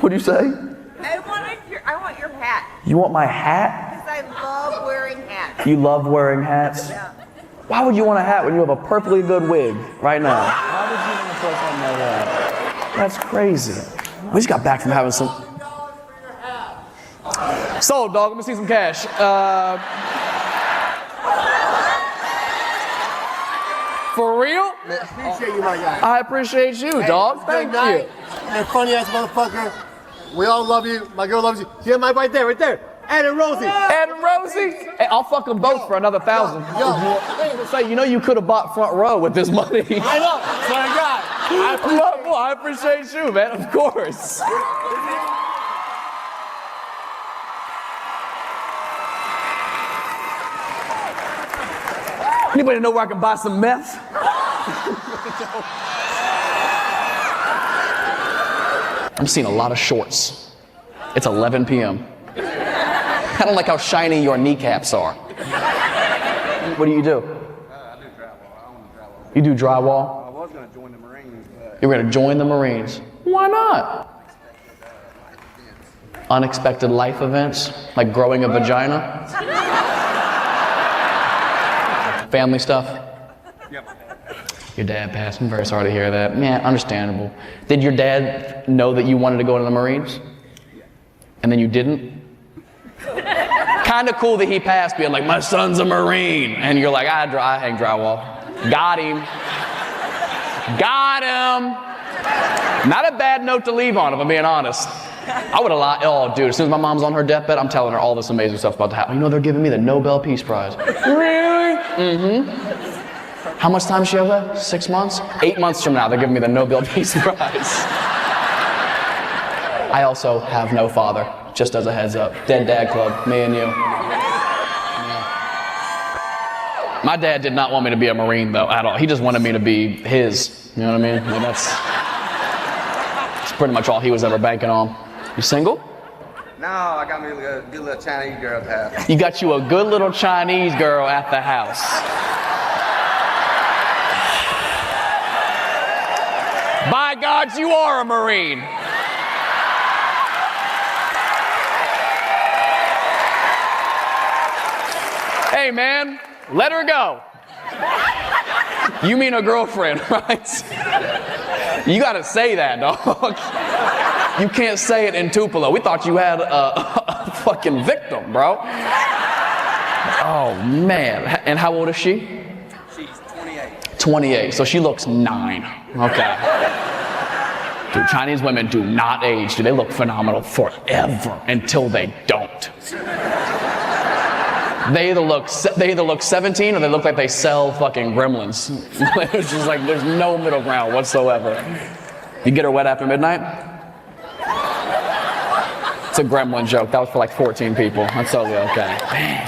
What'd you say? I want your hat. You want my hat? Because I love wearing hats. You love wearing hats? Yeah. Why would you want a hat when you have a perfectly good wig right now? Why would you want to put something like that? That's crazy. We just got back from having some... Sold, dog. Let me see some cash. For real? Man, appreciate you, my guy. I appreciate you, dog. Thank you. And funny ass motherfucker. We all love you. My girl loves you. See my right there. Ed and Rosie. Ed and Rosie? Hey, I'll fuck them both for another $1,000. Say, you know you could have bought front row with this money. I know. Swear to God. I appreciate you, man. Of course. Anybody know where I can buy some meth? I'm seeing a lot of shorts. It's 11 p.m. I don't like how shiny your kneecaps are. What do? I do drywall. I own drywall. You do drywall? I was going to join the Marines, but... You're going to join the Marines. Why not? Unexpected life events? Like growing a vagina? Family stuff? Yep. Your dad passed. I'm very sorry to hear that. Yeah, understandable. Did your dad know that you wanted to go into the Marines? And then you didn't? Kind of cool that he passed being like, my son's a Marine. And you're like, I hang drywall. Got him. Got him. Not a bad note to leave on, if I'm being honest. I would have lied. Oh, dude, as soon as my mom's on her deathbed, I'm telling her all this amazing stuff about to happen. You know, they're giving me the Nobel Peace Prize. Really? Mm-hmm. How much time does she have left? 6 months? 8 months from now, they're giving me the Nobel Peace Prize. I also have no father, just as a heads up. Dead Dad Club, me and you. Yeah. My dad did not want me to be a Marine, though, at all. He just wanted me to be his. You know what I mean? That's pretty much all he was ever banking on. You single? No, I got me a good little Chinese girl at the house. You got you a good little Chinese girl at the house. By God, you are a Marine. Hey, man, let her go. You mean a girlfriend, right? You gotta say that, dog. You can't say it in Tupelo. We thought you had a fucking victim, bro. Oh, man. And how old is she? She's 28. 28, so she looks 9. Okay. Dude, Chinese women do not age. Dude, they look phenomenal forever until they don't. They either look 17 or they look like they sell fucking gremlins. It's just like there's no middle ground whatsoever. You get her wet after midnight? It's a gremlin joke. That was for like 14 people. That's totally okay. Man.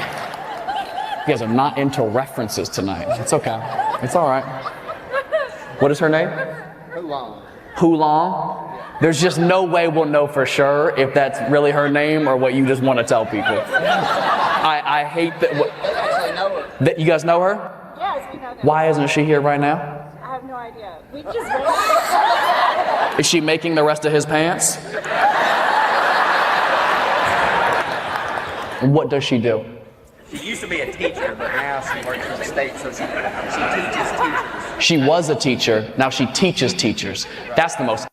You guys are not into references tonight. It's okay. It's all right. What is her name? Hulong. There's just no way we'll know for sure if that's really her name or what you just want to tell people. I hate that. That you guys know her? Yes, we know that. Why isn't she here right now? I have no idea. We just Is she making the rest of his pants? What does she do? She used to be a teacher, but now she works for the state, so she teaches teachers. She was a teacher, now she teaches teachers. That's the most